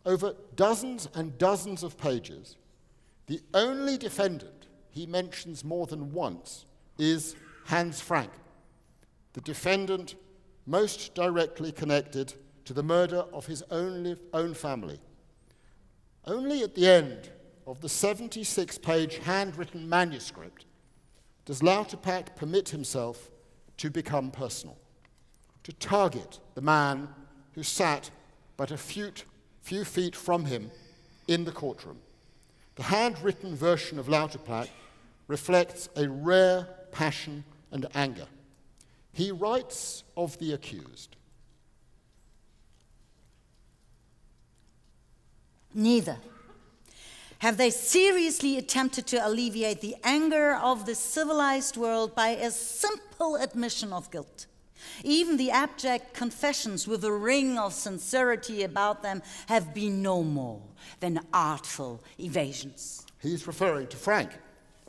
Over dozens and dozens of pages, the only defendant he mentions more than once is Hans Frank, the defendant most directly connected to the murder of his own family. Only at the end of the 76-page handwritten manuscript does Lauterpacht permit himself to become personal, to target the man who sat but a few feet from him in the courtroom. The handwritten version of Lauterpacht reflects a rare passion and anger. He writes of the accused. Neither have they seriously attempted to alleviate the anger of the civilized world by a simple admission of guilt. Even the abject confessions with a ring of sincerity about them have been no more than artful evasions. He's referring to Frank,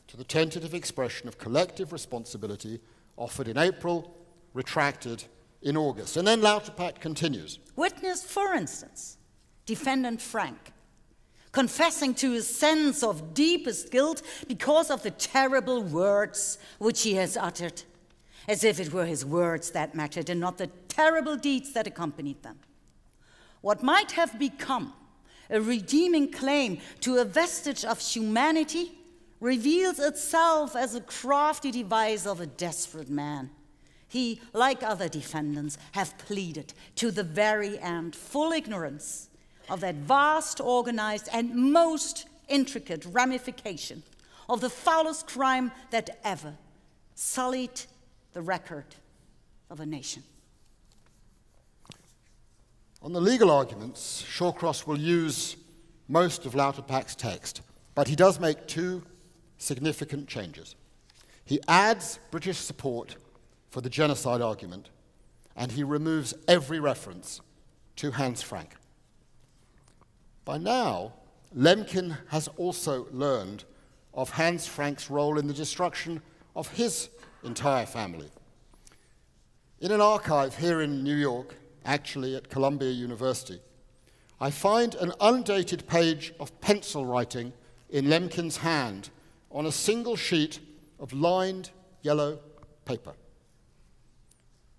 to the tentative expression of collective responsibility offered in April, retracted in August. And then Lauterpacht continues. Witness, for instance, defendant Frank, confessing to his sense of deepest guilt because of the terrible words which he has uttered, as if it were his words that mattered and not the terrible deeds that accompanied them. What might have become a redeeming claim to a vestige of humanity reveals itself as a crafty device of a desperate man. He, like other defendants, have pleaded to the very end full ignorance of that vast, organized, and most intricate ramification of the foulest crime that ever sullied the record of a nation. On the legal arguments, Shawcross will use most of Lauterpacht's text, but he does make two significant changes. He adds British support for the genocide argument, and he removes every reference to Hans Frank. By now, Lemkin has also learned of Hans Frank's role in the destruction of his entire family. In an archive here in New York, actually at Columbia University, I find an undated page of pencil writing in Lemkin's hand on a single sheet of lined yellow paper.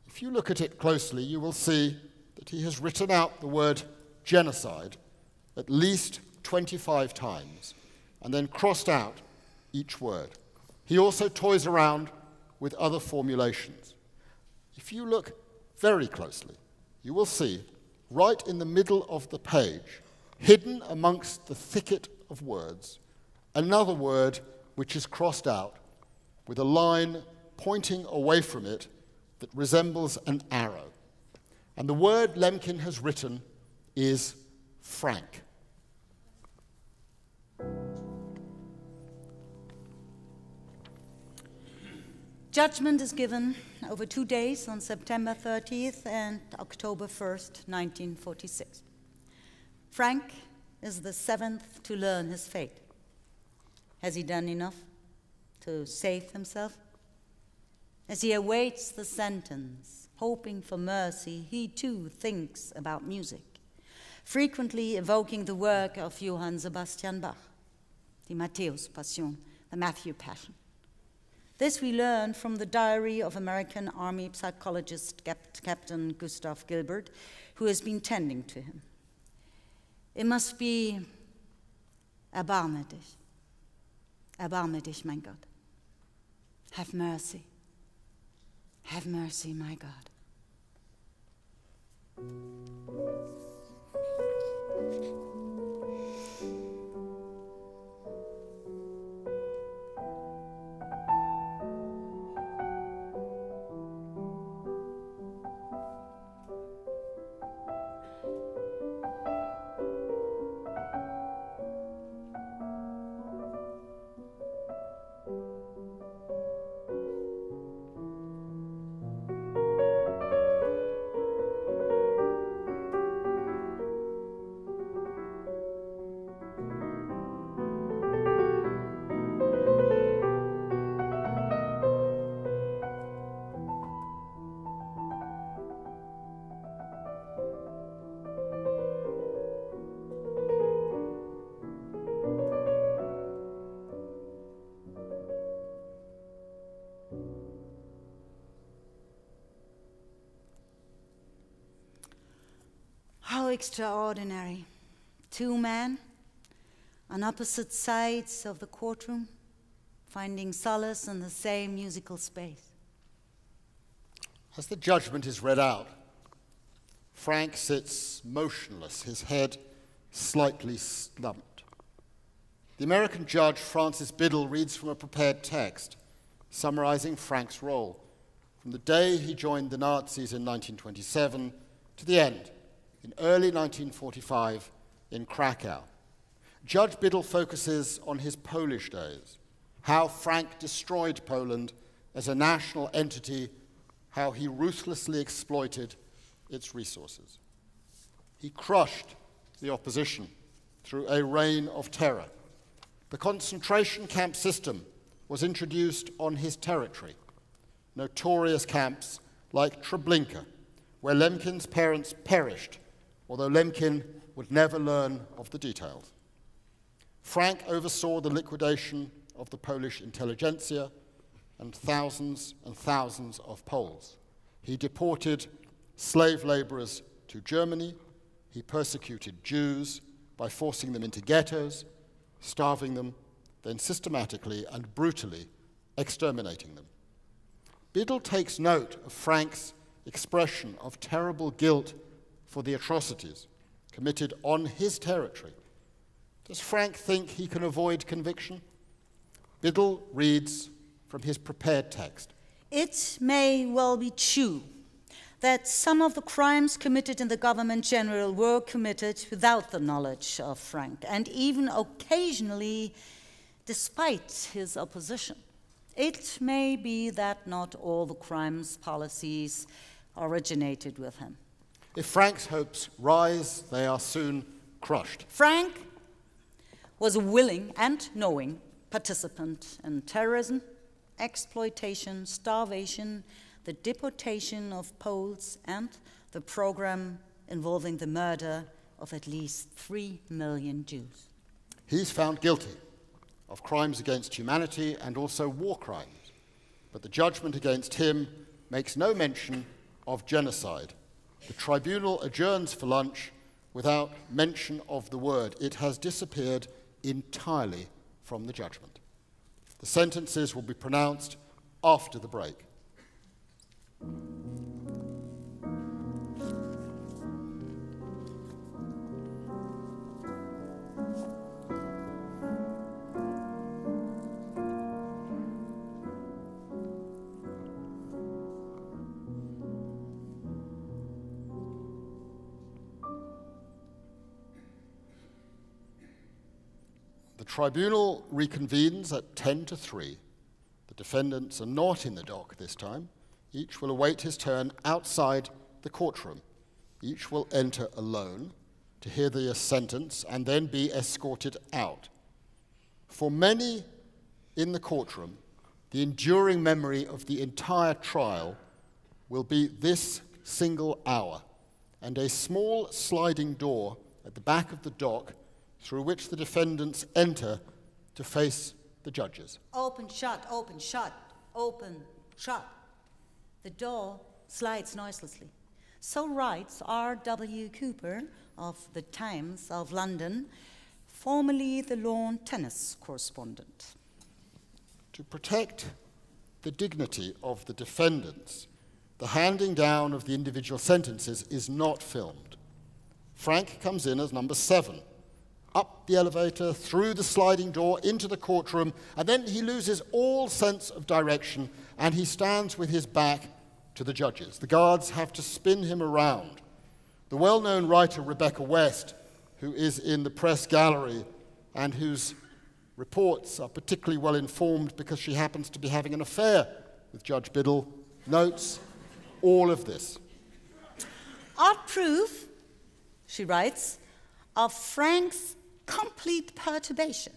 If you look at it closely, you will see that he has written out the word genocide at least 25 times and then crossed out each word. He also toys around with other formulations. If you look very closely, you will see right in the middle of the page, hidden amongst the thicket of words, another word which is crossed out with a line pointing away from it that resembles an arrow. And the word Lemkin has written is Frank. Judgment is given over 2 days on September 30th and October 1st, 1946. Frank is the seventh to learn his fate. Has he done enough to save himself? As he awaits the sentence, hoping for mercy, he too thinks about music, frequently evoking the work of Johann Sebastian Bach, the Matthäus Passion, the Matthew Passion. This we learn from the diary of American Army psychologist Captain Gustav Gilbert, who has been tending to him. It must be, erbarme dich, mein Gott. Have mercy, my God. extraordinary. Two men on opposite sides of the courtroom, finding solace in the same musical space. As the judgment is read out, Frank sits motionless, his head slightly slumped. The American judge, Francis Biddle, reads from a prepared text, summarizing Frank's role, from the day he joined the Nazis in 1927 to the end, in early 1945, in Krakow. Judge Biddle focuses on his Polish days, how Frank destroyed Poland as a national entity, how he ruthlessly exploited its resources. He crushed the opposition through a reign of terror. The concentration camp system was introduced on his territory. Notorious camps like Treblinka, where Lemkin's parents perished, although Lemkin would never learn of the details. Frank oversaw the liquidation of the Polish intelligentsia and thousands of Poles. He deported slave laborers to Germany. He persecuted Jews by forcing them into ghettos, starving them, then systematically and brutally exterminating them. Biddle takes note of Frank's expression of terrible guilt for the atrocities committed on his territory. Does Frank think he can avoid conviction? Biddle reads from his prepared text. It may well be true that some of the crimes committed in the government general were committed without the knowledge of Frank, and even occasionally despite his opposition. It may be that not all the crimes policies originated with him. If Frank's hopes rise, they are soon crushed. Frank was a willing and knowing participant in terrorism, exploitation, starvation, the deportation of Poles, and the program involving the murder of at least 3 million Jews. He's found guilty of crimes against humanity and also war crimes, but the judgment against him makes no mention of genocide. The tribunal adjourns for lunch without mention of the word. It has disappeared entirely from the judgment. The sentences will be pronounced after the break. The tribunal reconvenes at 2 to 3. The defendants are not in the dock this time. Each will await his turn outside the courtroom. Each will enter alone to hear the sentence and then be escorted out. For many in the courtroom, the enduring memory of the entire trial will be this single hour and a small sliding door at the back of the dock through which the defendants enter to face the judges. Open, shut, open, shut, open, shut. The door slides noiselessly. So writes R.W. Cooper of the Times of London, formerly the lawn tennis correspondent. To protect the dignity of the defendants, the handing down of the individual sentences is not filmed. Frank comes in as number 7. Up the elevator, through the sliding door, into the courtroom, and then he loses all sense of direction and he stands with his back to the judges. The guards have to spin him around. The well-known writer Rebecca West, who is in the press gallery and whose reports are particularly well informed because she happens to be having an affair with Judge Biddle, notes all of this. Odd proof, she writes, of Frank's complete perturbation.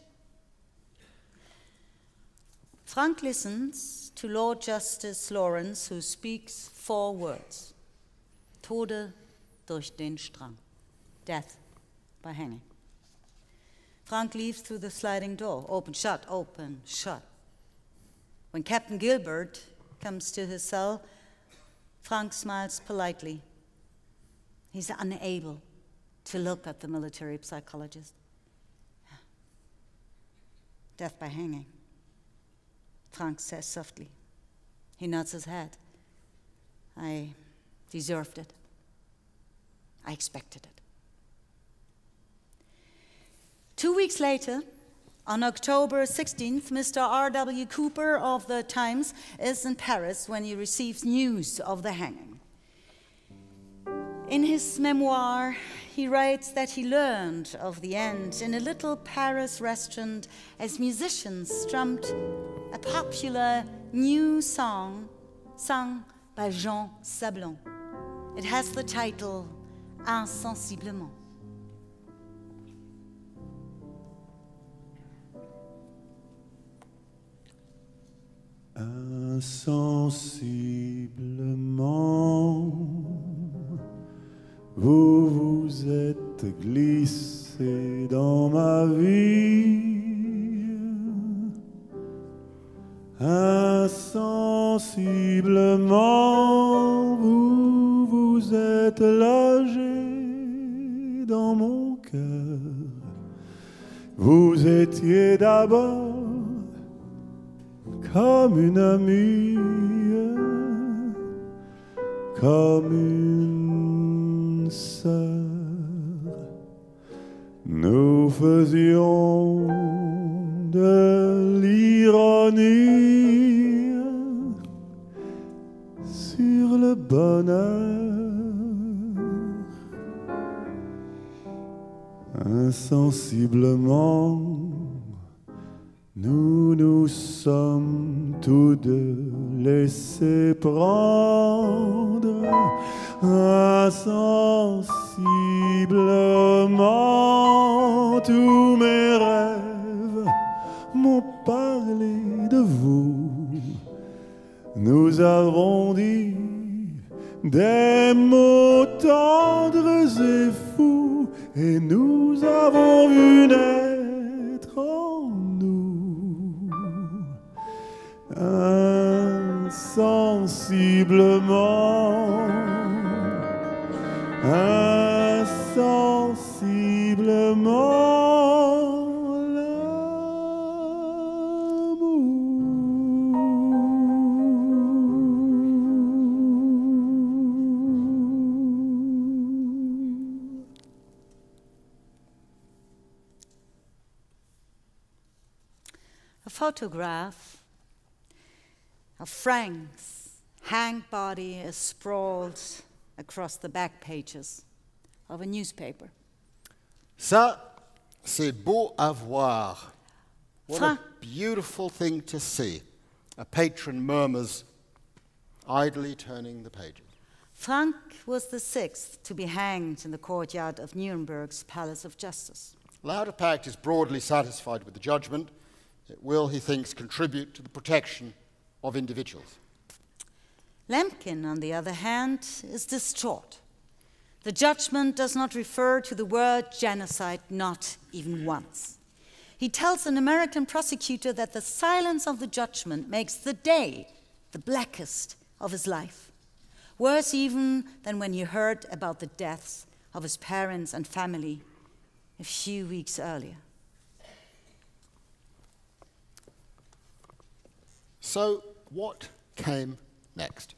Frank listens to Lord Justice Lawrence, who speaks 4 words. Tode durch den Strang. Death by hanging. Frank leaves through the sliding door. Open, shut, open, shut. When Captain Gilbert comes to his cell, Frank smiles politely. He's unable to look at the military psychologist. Death by hanging. Frank says softly. He nods his head. I deserved it. I expected it. 2 weeks later, on October 16th, Mr. R.W. Cooper of the Times is in Paris when he receives news of the hanging. In his memoir, he writes that he learned of the end in a little Paris restaurant as musicians strummed a popular new song sung by Jean Sablon. It has the title Insensiblement. Insensiblement, vous vous êtes glissé dans ma vie. Insensiblement, vous vous êtes logé dans mon cœur. Vous étiez d'abord comme une amie, comme une sœur. Nous faisions de l'ironie sur le bonheur. Insensiblement, nous nous sommes tous deux laissés prendre. Insensiblement, tous mes rêves m'ont parlé de vous. Nous avons dit des mots tendres et fous, et nous avons vu naître en nous insensiblement, insensiblement l'amour. A photograph of Frank's hanged body is sprawled across the back pages of a newspaper. Ça, c'est beau à voir. What Frank. a beautiful thing to see. A patron murmurs, idly turning the pages. Frank was the sixth to be hanged in the courtyard of Nuremberg's Palace of Justice. Lauterpacht is broadly satisfied with the judgment. It will, he thinks, contribute to the protection of individuals. Lemkin, on the other hand, is distraught. The judgment does not refer to the word genocide, not even once. He tells an American prosecutor that the silence of the judgment makes the day the blackest of his life, worse even than when he heard about the deaths of his parents and family a few weeks earlier. So, what came next?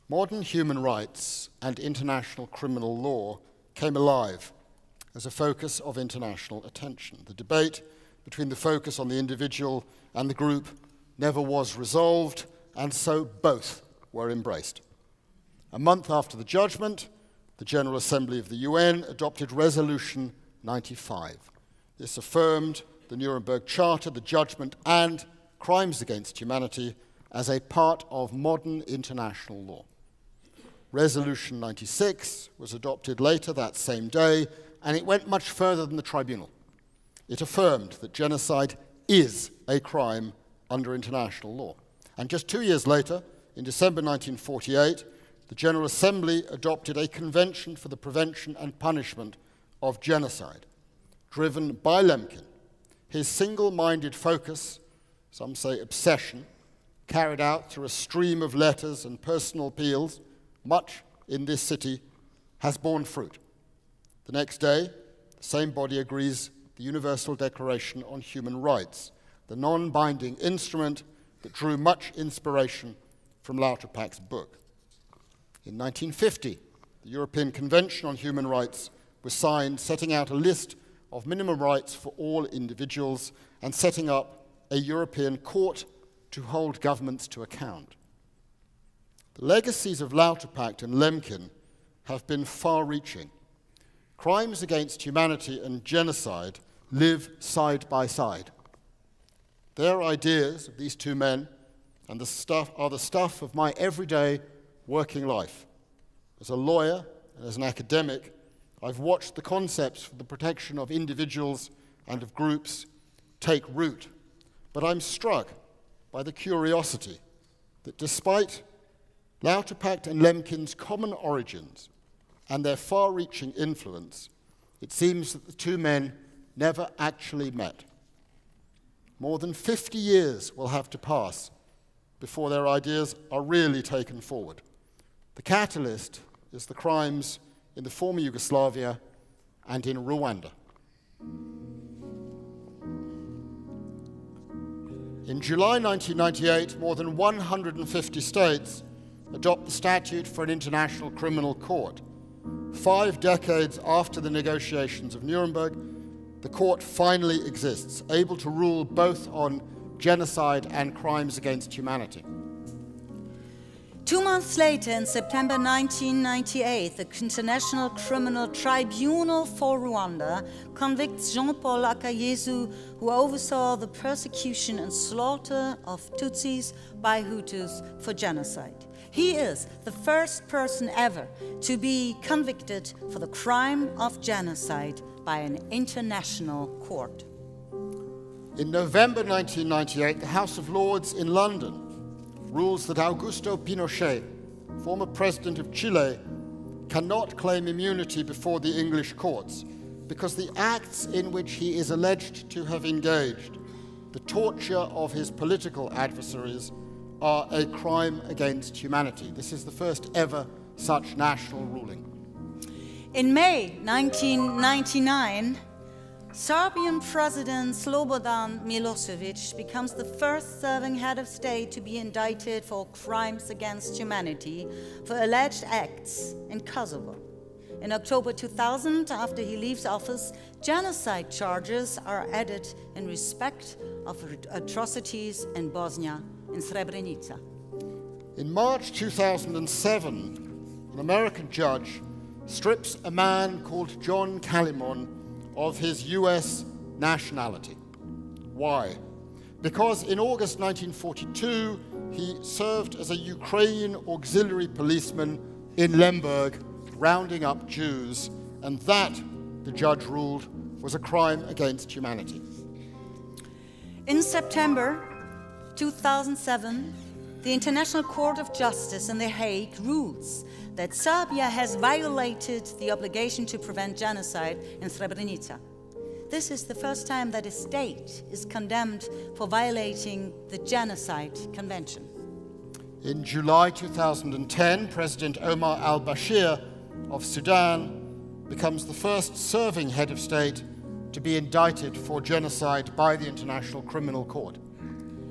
Modern human rights and international criminal law came alive as a focus of international attention. The debate between the focus on the individual and the group never was resolved, and so both were embraced. A month after the judgment, the General Assembly of the UN adopted Resolution 95. This affirmed the Nuremberg Charter, the judgment, and crimes against humanity as a part of modern international law. Resolution 96 was adopted later that same day, and it went much further than the tribunal. It affirmed that genocide is a crime under international law. And just 2 years later, in December 1948, the General Assembly adopted a Convention for the Prevention and Punishment of Genocide, driven by Lemkin. His single-minded focus, some say obsession, carried out through a stream of letters and personal appeals, much in this city, has borne fruit. The next day, the same body agrees the Universal Declaration on Human Rights, the non-binding instrument that drew much inspiration from Lauterpacht's book. In 1950, the European Convention on Human Rights was signed, setting out a list of minimum rights for all individuals and setting up a European court to hold governments to account. The legacies of Lauterpacht and Lemkin have been far-reaching. Crimes against humanity and genocide live side by side. Their ideas of these two men and are the stuff of my everyday working life. As a lawyer and as an academic, I've watched the concepts for the protection of individuals and of groups take root, but I'm struck by the curiosity that despite Lauterpacht and Lemkin's common origins and their far-reaching influence, it seems that the two men never actually met. More than 50 years will have to pass before their ideas are really taken forward. The catalyst is the crimes in the former Yugoslavia and in Rwanda. In July 1998, more than 150 states adopt the statute for an international criminal court. 5 decades after the negotiations of Nuremberg, the court finally exists, able to rule both on genocide and crimes against humanity. 2 months later, in September 1998, the International Criminal Tribunal for Rwanda convicts Jean-Paul Akayesu, who oversaw the persecution and slaughter of Tutsis by Hutus for genocide. He is the first person ever to be convicted for the crime of genocide by an international court. In November 1998, the House of Lords in London rules that Augusto Pinochet, former president of Chile, cannot claim immunity before the English courts because the acts in which he is alleged to have engaged, the torture of his political adversaries, are a crime against humanity. This is the first ever such national ruling. In May 1999, Serbian President Slobodan Milosevic becomes the first serving head of state to be indicted for crimes against humanity for alleged acts in Kosovo. In October 2000, after he leaves office, genocide charges are added in respect of atrocities in Bosnia and Srebrenica. In March 2007, an American judge strips a man called John Calimon of his US nationality. Why? Because in August 1942, he served as a Ukrainian auxiliary policeman in Lemberg, rounding up Jews, and that, the judge ruled, was a crime against humanity. In September 2007, the International Court of Justice in The Hague rules that Serbia has violated the obligation to prevent genocide in Srebrenica. This is the first time that a state is condemned for violating the Genocide Convention. In July 2010, President Omar al-Bashir of Sudan becomes the first serving head of state to be indicted for genocide by the International Criminal Court.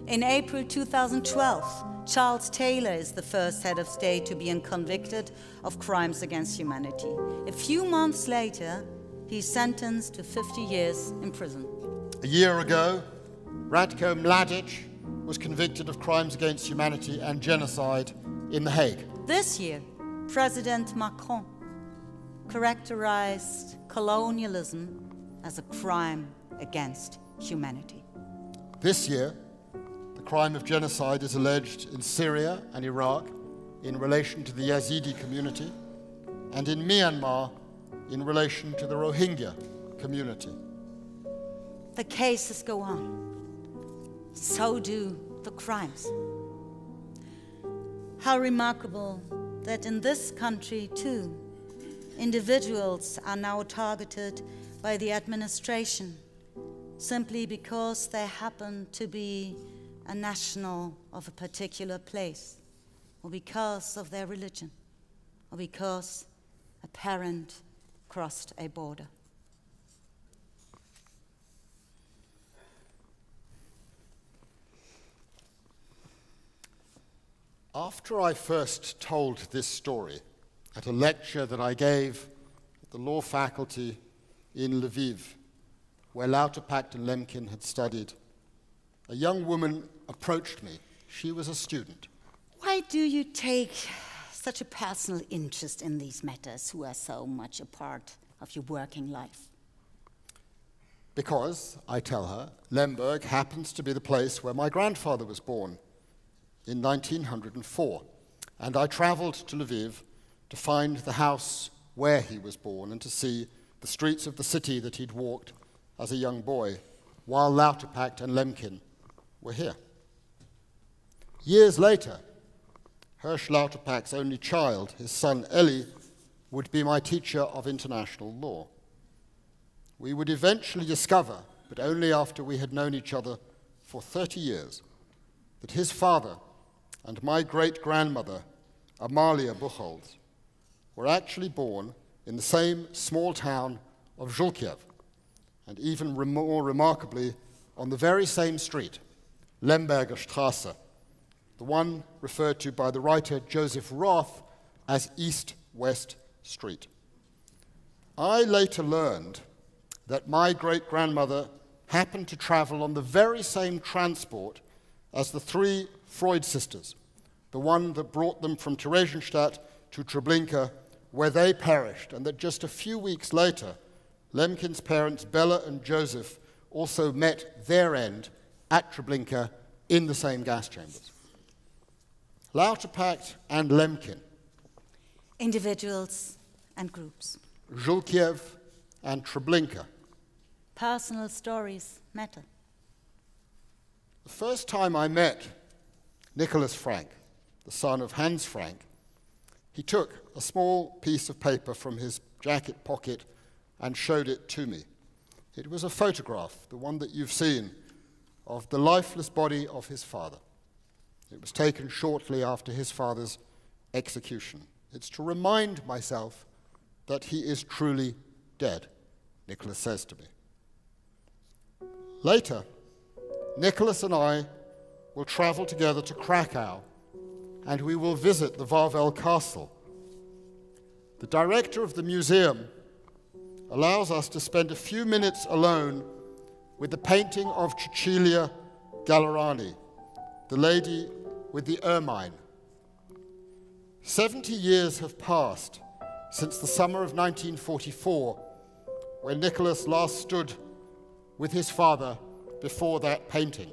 In April 2012, Charles Taylor is the first head of state to be convicted of crimes against humanity. A few months later, he's sentenced to 50 years in prison. A year ago, Ratko Mladic was convicted of crimes against humanity and genocide in The Hague. This year, President Macron characterized colonialism as a crime against humanity. This year, the crime of genocide is alleged in Syria and Iraq in relation to the Yazidi community, and in Myanmar in relation to the Rohingya community. The cases go on. So do the crimes. How remarkable that in this country, too, individuals are now targeted by the administration simply because they happen to be a national of a particular place, or because of their religion, or because a parent crossed a border. After I first told this story at a lecture that I gave at the law faculty in Lviv, where Lauterpacht and Lemkin had studied, a young woman approached me. She was a student. Why do you take such a personal interest in these matters who are so much a part of your working life? Because, I tell her, Lemberg happens to be the place where my grandfather was born in 1904, and I traveled to Lviv to find the house where he was born and to see the streets of the city that he'd walked as a young boy, while Lauterpacht and Lemkin were here. Years later, Hirsch Lauterpacht's only child, his son Eli, would be my teacher of international law. We would eventually discover, but only after we had known each other for 30 years, that his father and my great-grandmother, Amalia Buchholz, were actually born in the same small town of Żółkiew, and even more remarkably, on the very same street, Lemberger Straße, the one referred to by the writer Joseph Roth as East-West Street. I later learned that my great-grandmother happened to travel on the very same transport as the three Freud sisters, the one that brought them from Theresienstadt to Treblinka, where they perished, and that just a few weeks later, Lemkin's parents, Bella and Joseph, also met their end at Treblinka in the same gas chambers. Lauterpacht and Lemkin. Individuals and groups. Żółkiew and Treblinka. Personal stories matter. The first time I met Nicholas Frank, the son of Hans Frank, he took a small piece of paper from his jacket pocket and showed it to me. It was a photograph, the one that you've seen, of the lifeless body of his father. It was taken shortly after his father's execution. It's to remind myself that he is truly dead, Nicholas says to me. Later, Nicholas and I will travel together to Krakow, and we will visit the Wawel Castle. The director of the museum allows us to spend a few minutes alone with the painting of Cecilia Gallerani, the lady with the ermine. 70 years have passed since the summer of 1944, when Nicholas last stood with his father before that painting.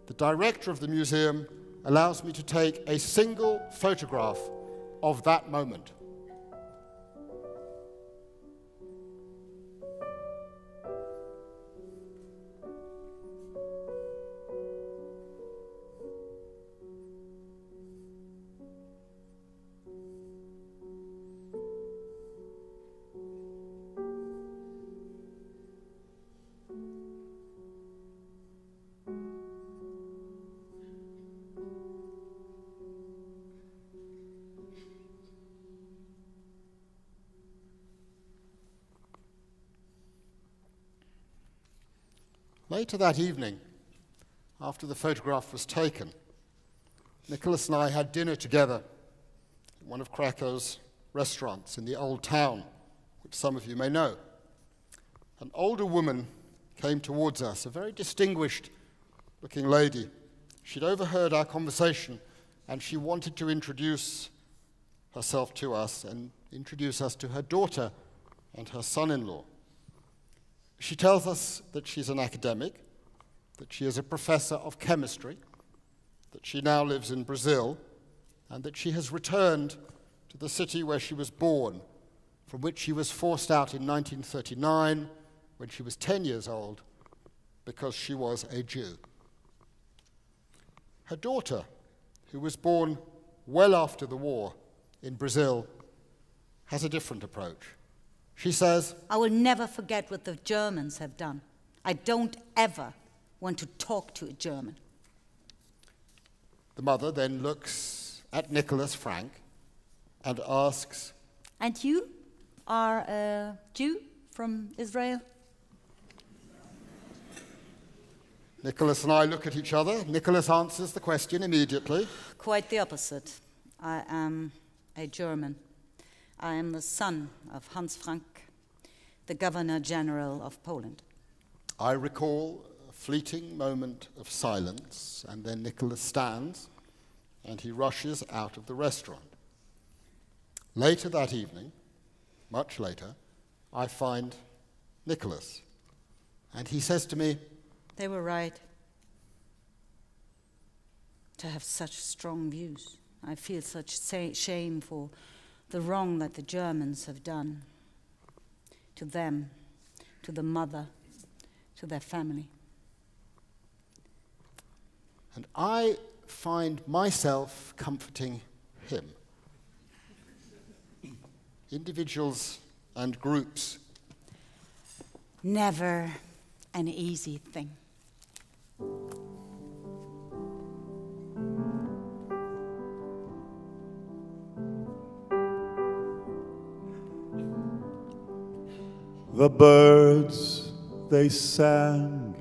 The director of the museum allows me to take a single photograph of that moment. Later that evening, after the photograph was taken, Nicholas and I had dinner together at one of Krakow's restaurants in the old town, which some of you may know. An older woman came towards us, a very distinguished-looking lady. She'd overheard our conversation, and she wanted to introduce herself to us and introduce us to her daughter and her son-in-law. She tells us that she's an academic, that she is a professor of chemistry, that she now lives in Brazil, and that she has returned to the city where she was born, from which she was forced out in 1939 when she was 10 years old because she was a Jew. Her daughter, who was born well after the war in Brazil, has a different approach. She says, I will never forget what the Germans have done. I don't ever want to talk to a German. The mother then looks at Nicholas Frank and asks, And you? are a Jew from Israel. Nicholas and I look at each other. Nicholas answers the question immediately. Quite the opposite. I am a German. I am the son of Hans Frank, the Governor General of Poland. I recall a fleeting moment of silence, and then Nicholas stands and he rushes out of the restaurant. Later that evening, much later, I find Nicholas, and he says to me, They were right to have such strong views. I feel such shame for the wrong that the Germans have done to them, to the mother, to their family. And I find myself comforting him. Individuals and groups. Never an easy thing. The birds, they sang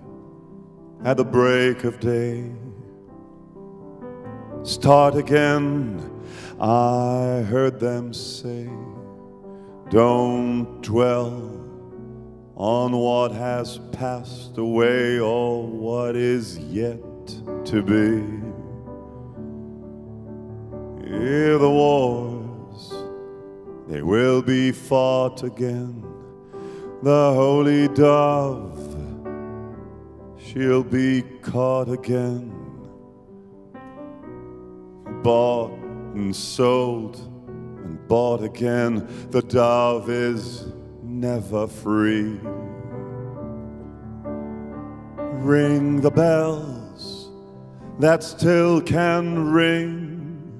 at the break of day. Start again, I heard them say. Don't dwell on what has passed away or what is yet to be. Hear the wars, they will be fought again. The holy dove, she'll be caught again. Bought and sold and bought again. The dove is never free. Ring the bells that still can ring.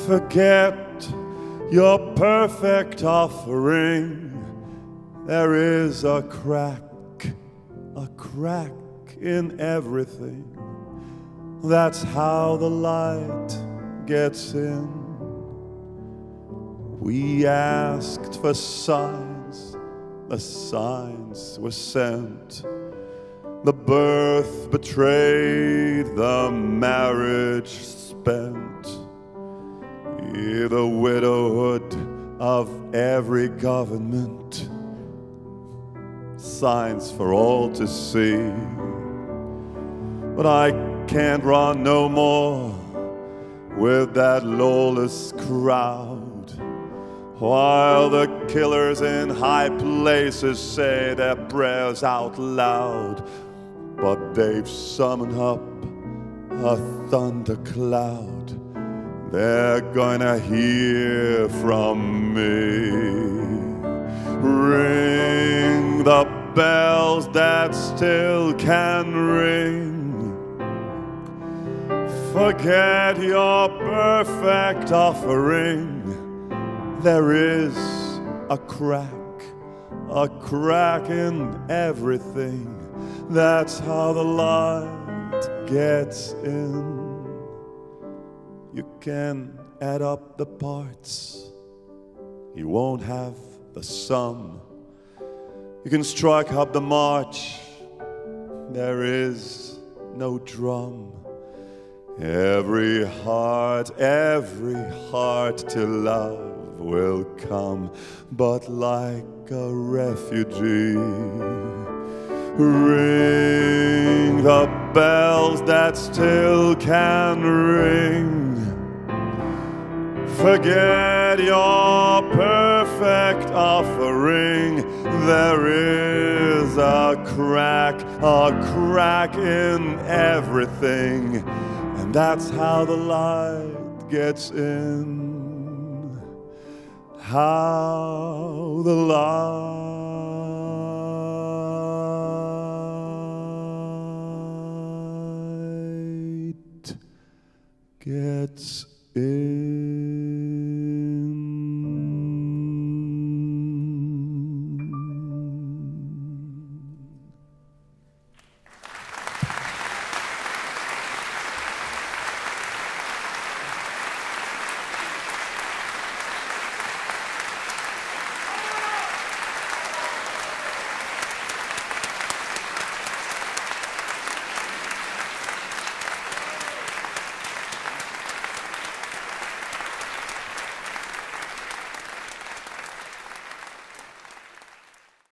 Forget your perfect offering. There is a crack in everything. That's how the light gets in. We asked for signs, the signs were sent. The birth betrayed, the marriage spent. Hear the widowhood of every government. Signs for all to see. But I can't run no more with that lawless crowd, while the killers in high places say their prayers out loud. But they've summoned up a thundercloud. They're gonna hear from me. Ring the bells that still can ring. Forget your perfect offering. There is a crack in everything. That's how the light gets in. You can add up the parts. You won't have the sum. You can strike up the march. There is no drum. Every heart to love will come, but like a refugee. Ring the bells that still can ring. Forget your perfect offering. There is a crack in everything. And that's how the light gets in. How the light gets